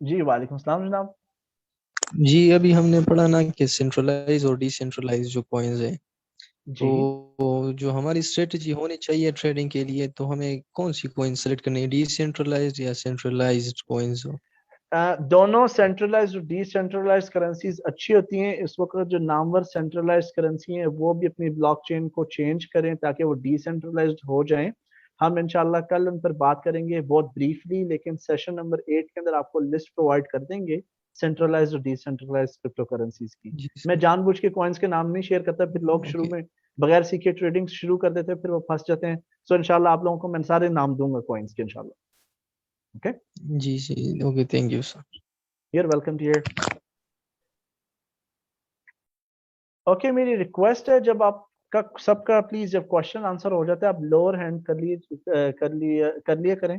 जी वालेकुम सलाम जनाब। जी अभी हमने पढ़ा ना कि सेंट्रलाइज और डिसेंट्रलाइज जो कॉइन्स है, जी तो जो हमारी स्ट्रेटजी होनी चाहिए ट्रेडिंग के लिए, तो हमें कौन सी कॉइन सेलेक्ट करनी है, डिसेंट्रलाइज्ड या सेंट्रलाइज्ड कॉइन्स? दोनों सेंट्रलाइज्ड और डिसेंट्रलाइज्ड करेंसीज अच्छी होती हैं। इस वक्त जो नामवर सेंट्रलाइज्ड करेंसी हैं वो भी अपनी ब्लॉकचेन को चेंज करें ताकि वो डिसेंट्रलाइज्ड हो जाएं। हम इंशाल्लाह कल उन पर बात करेंगे बहुत ब्रीफली, लेकिन सेशन नंबर 8 के अंदर आपको लिस्ट प्रोवाइड कर देंगे सेंट्रलाइज्ड और डिसेंट्रलाइज्ड क्रिप्टो करेंसीज की। जी मैं सर। जानबूझ के कॉइन्स के नाम नहीं शेयर करता, फिर लोग शुरू ओके में बगैर सीखे ट्रेडिंग शुरू कर देते हैं, फिर वो फंस जाते हैं। सो इंशाल्लाह आप लोगों को मैं सारे नाम दूंगा कॉइन्स के इंशाल्लाह। ओके, जी जी okay, thank you sir. You are welcome dear. Okay, मेरी रिक्वेस्ट है जब आपका सबका प्लीज जब क्वेश्चन आंसर हो जाता है आप लोअर हैंड कर लिया करें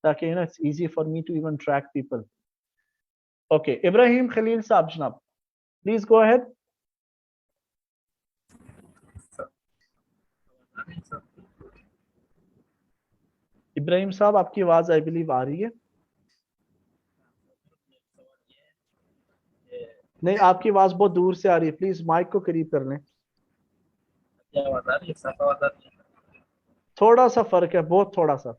ताकि you know it's easy for me to even track people. Okay, Ibrahim Khalil साहब जनाब प्लीज गो अहेड। इब्राहिम साहब आपकी आवाज आई बिलीव आ रही है? नहीं, आपकी आवाज बहुत दूर से आ रही है, प्लीज माइक को करीब कर लें। थोड़ा सा फर्क है, बहुत थोड़ा सा।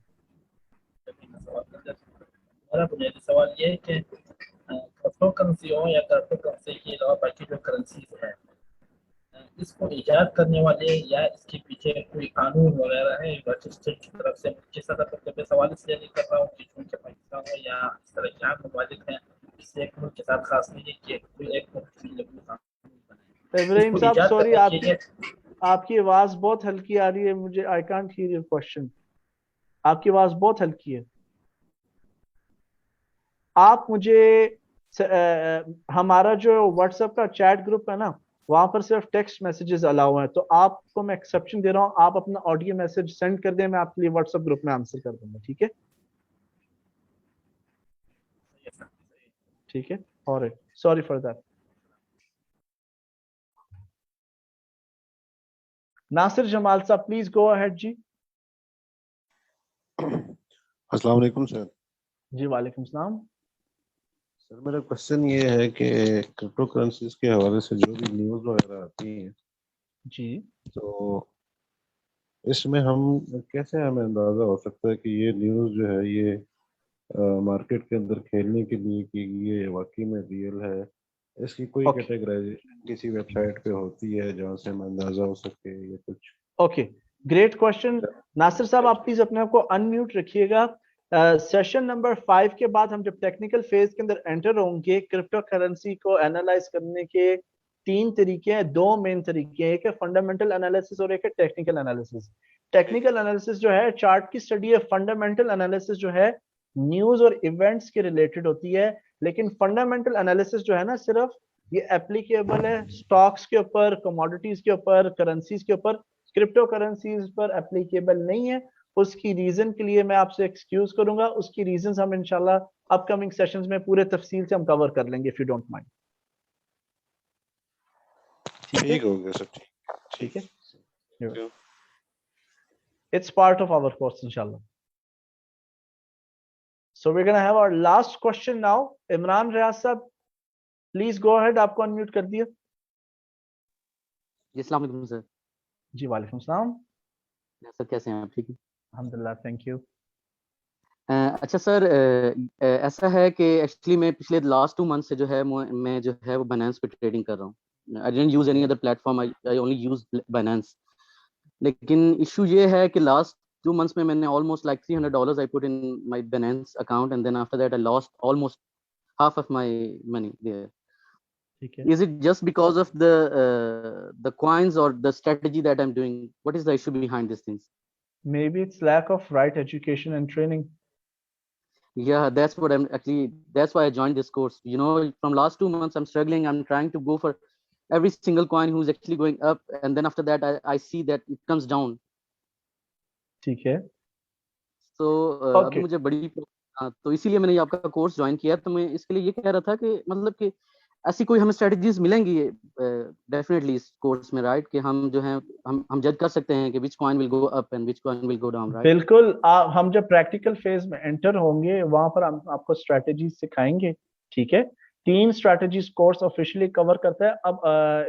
मेरा बुनियादी सवाल ये है कि क्रिप्टो करेंसी हो या क्रिप्टो करेंसी के अलावा बाकी जो करेंसी है, इसको इजाद करने वाले या इसके पीछे कोई कानून वगैरह है रजिस्ट्रेशन की तरफ से? किस तरह का सवाल इसलिए नहीं कर रहा हूँ कि चूंकि पाकिस्तान हो या इस तरह के आम ममालिक हैं, इससे एक मुल्क के साथ खास नहीं है कि कोई एक मुल्क के लिए कोई कानून बने। इब्राहिम इसको साहब इजाद सॉरी, करने के लिए आपकी आवाज बहुत हल्की आ रही है मुझे। I can't hear your question. आपकी आवाज बहुत हल्की है। आप मुझे हमारा जो व्हाट्सएप का चैट ग्रुप है ना, वहां पर सिर्फ टेक्स्ट मैसेजेस अलाउ हैं, तो आपको मैं एक्सेप्शन दे रहा हूँ, आप अपना ऑडियो मैसेज सेंड कर दें, मैं आपके लिए व्हाट्सएप ग्रुप में आंसर कर दूंगा। ठीक है? ठीक है, alright, sorry for that. Nasir Jamal साहब प्लीज गो अहेड जी। अस्सलाम वालेकुम सर। जी वालेकुम सलाम। सर मेरा क्वेश्चन ये है कि क्रिप्टो करेंसीज के हवाले से जो भी न्यूज़ वगैरह आती है जी, तो इसमें हम कैसे हमें अंदाजा हो सकता है कि ये न्यूज़ जो है ये मार्केट के अंदर खेलने के लिए कि ये वाकई में रियल है? इसकी कोई ओके कैटेगराइजेशन किसी वेबसाइट पे होती है जहाँ से हमें अंदाजा हो सके या कुछ? Okay, great question. नासिर साहब आप प्लीज अपने आप को अनम्यूट रखिएगा। सेशन नंबर 5 के बाद हम जब टेक्निकल फेज के अंदर एंटर होंगे, क्रिप्टो करेंसी को एनालाइज करने के 3 तरीके हैं, 2 मेन तरीके हैं, एक है फंडामेंटल एनालिसिस और एक है टेक्निकल एनालिसिस। टेक्निकल एनालिसिस जो है चार्ट की स्टडी है, फंडामेंटल एनालिसिस जो है न्यूज और इवेंट्स के रिलेटेड होती है। लेकिन फंडामेंटल एनालिसिस जो है ना, सिर्फ ये एप्लीकेबल है स्टॉक्स के ऊपर, कमोडिटीज के ऊपर, करेंसीज के ऊपर, क्रिप्टो करेंसीज पर एप्लीकेबल नहीं है। उसकी रीजन के लिए मैं आपसे एक्सक्यूज करूंगा, उसकी रीजंस हम इंशाल्लाह अपकमिंग सेशंस में पूरे तफसील से हम कवर कर लेंगे, इफ यू डोंट माइंड। ठीक हो गया सर। ठीक है, it's part of our course इंशाल्लाह। So we gonna have our last question now. Imran Riaz साहब प्लीज गो अहेड, आपको अनम्यूट कर दिया। जी अस्सलाम वालेकुम सर। जी वालेकुम सलाम। सर कैसे हैं आप? ठीक है। अल्हम्दुलिल्लाह, थैंक यू। अच्छा सर, ऐसा है कि एक्चुअली मैं पिछले लास्ट 2 मंथ से जो है मैं जो है वो बाइनेंस पे ट्रेडिंग कर रहा हूँ। I didn't use any other platform, I only use Binance. लेकिन इशू ये है कि लास्ट 2 मंथ्स में मैंने almost like $300 I put in my Binance account and then after that I lost almost half of my money there. ठीक है, Is it just because of the coins or the strategy that I'm doing? What is the issue behind these things? maybe it's lack of right education and training. Yeah, that's what I'm actually, that's why I joined this course. You know, from last 2 months I'm struggling. I'm trying to go for every single coin who's actually going up, and then after that I see that it comes down. ठीक है, So अभी okay. मुझे बड़ी तो इसीलिए मैंने ये आपका कोर्स ज्वाइन किया। तो मैं इसके लिए ये कह रहा था कि मतलब कि ऐसी कोई हमें स्ट्रेटजीज मिलेंगी डेफिनेटली इस कोर्स में, राइट? कि हम जो है हम जज कर सकते हैं कि which coin will go up and which coin will go down, right? बिल्कुल, हम जब प्रैक्टिकल फेज में एंटर होंगे वहां पर हम आपको स्ट्रेटजीज सिखाएंगे। ठीक है, 3 स्ट्रेटजीज कोर्स ऑफिशियली कवर करता है। अब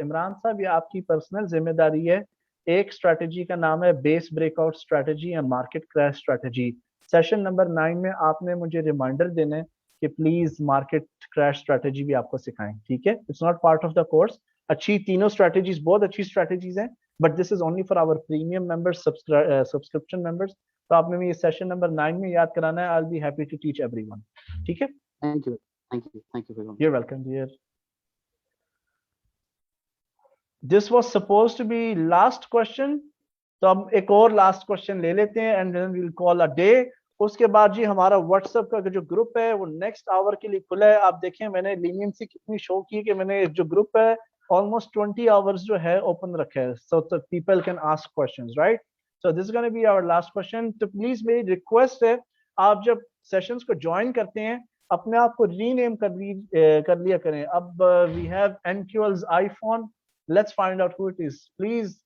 इमरान साहब, ये आपकी पर्सनल जिम्मेदारी है। एक स्ट्रेटजी का नाम है बेस ब्रेकआउट स्ट्रेटजी या market crash strategy. Session number 9 में आपने मुझे रिमाइंडर देना है कि प्लीज मार्केट क्रैश स्ट्रेटजी भी आपको सिखाएं। ठीक है, it's not part of the course. अच्छी तीनों स्ट्रेटजीज बहुत अच्छी स्ट्रेटजीज हैं, but this is only for our premium members, subscription members. तो आपने में ये सेशन नंबर 9 में याद कराना है। I will be happy to teach everyone. ठीक है, thank you, thank you, thank you very much. You are welcome dear. This was supposed to be last question, तो अब एक और लास्ट क्वेश्चन ले लेते हैं and then we will call a day. उसके बाद जी हमारा व्हाट्सएप का जो ग्रुप है वो नेक्स्ट आवर के लिए खुला है। आप देखें मैंने लीनियंसी कितनी शो की है कि मैंने जो ग्रुप है ऑलमोस्ट 20 आवर्स जो है ओपन रखा है, so people can ask questions, right? So this is gonna be our last question. तो प्लीज मेरी रिक्वेस्ट है, आप जब सेशंस को ज्वाइन करते हैं अपने आप को रीनेम कर लिया करें। अब वी हैव एनक्यूएल्स iPhone, let's find out who it is. Please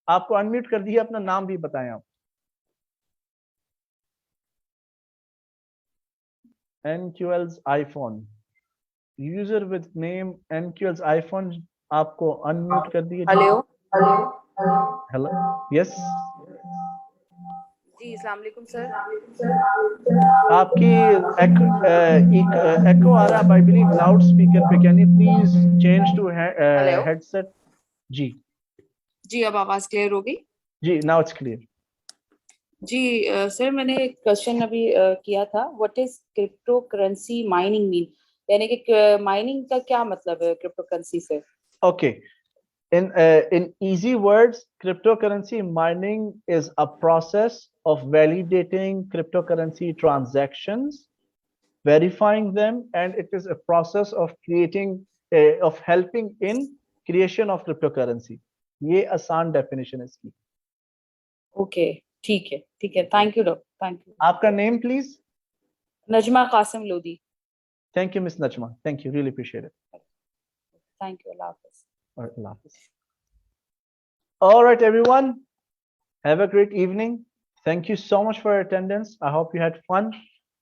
आपको अनम्यूट कर दिया, अपना नाम भी बताएं आप। NQL's iPhone. User with name NQL's iPhone, आपको unmute कर दिए। Hello. Yes. जी अस्सलाम वालेकुम सर। आपकी echo आ रहा है, I believe loudspeaker पे। Can you please change to headset? जी अब आवाज क्लियर हो गई? जी, now it's clear. जी सर मैंने एक क्वेश्चन अभी किया था, what is crypto currency mining mean, यानी कि माइनिंग का क्या मतलब है क्रिप्टो करेंसी से? Okay. In easy words, cryptocurrency mining is a process of validating cryptocurrency transactions, verifying them, and it is a process of of helping in creation of cryptocurrency. ये आसान definition है इसकी। Okay ठीक है, thank you doctor, thank you. आपका name please? Najma Qasim Lodhi. Thank you Miss Najma, thank you, really appreciate it. Thank you, Allah हाफिज़। Allah Hafiz. All right everyone, have a great evening. Thank you so much for your attendance. I hope you had fun.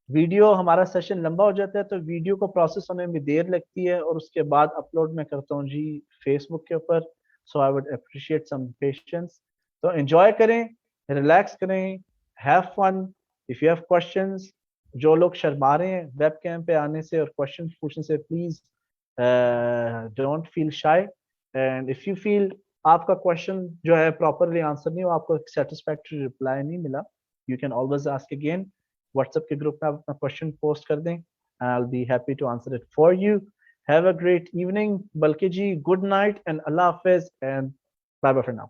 Video हमारा session लंबा हो जाता है तो video को process होने में देर लगती है और उसके बाद अपलोड मैं करता हूँ जी फेसबुक के ऊपर, so I would appreciate some patience. तो एंजॉय करें, रिलैक्स करें, have fun. If you have questions, जो लोग शर्मा रहे हैं वेब कैम पे आने से और क्वेश्चन पूछने से, please don't feel shy. And if you feel आपका क्वेश्चन जो है प्रॉपरली आंसर नहीं हुआ, आपको सेटिस्फैक्टरी रिप्लाई नहीं मिला, you can always ask again. WhatsApp के ग्रुप में आप अपना क्वेश्चन पोस्ट कर दें, I will be happy to answer it for you. Have a great evening बल्कि जी, गुड नाइट एंड अल्लाह हाफिज and bye bye for now.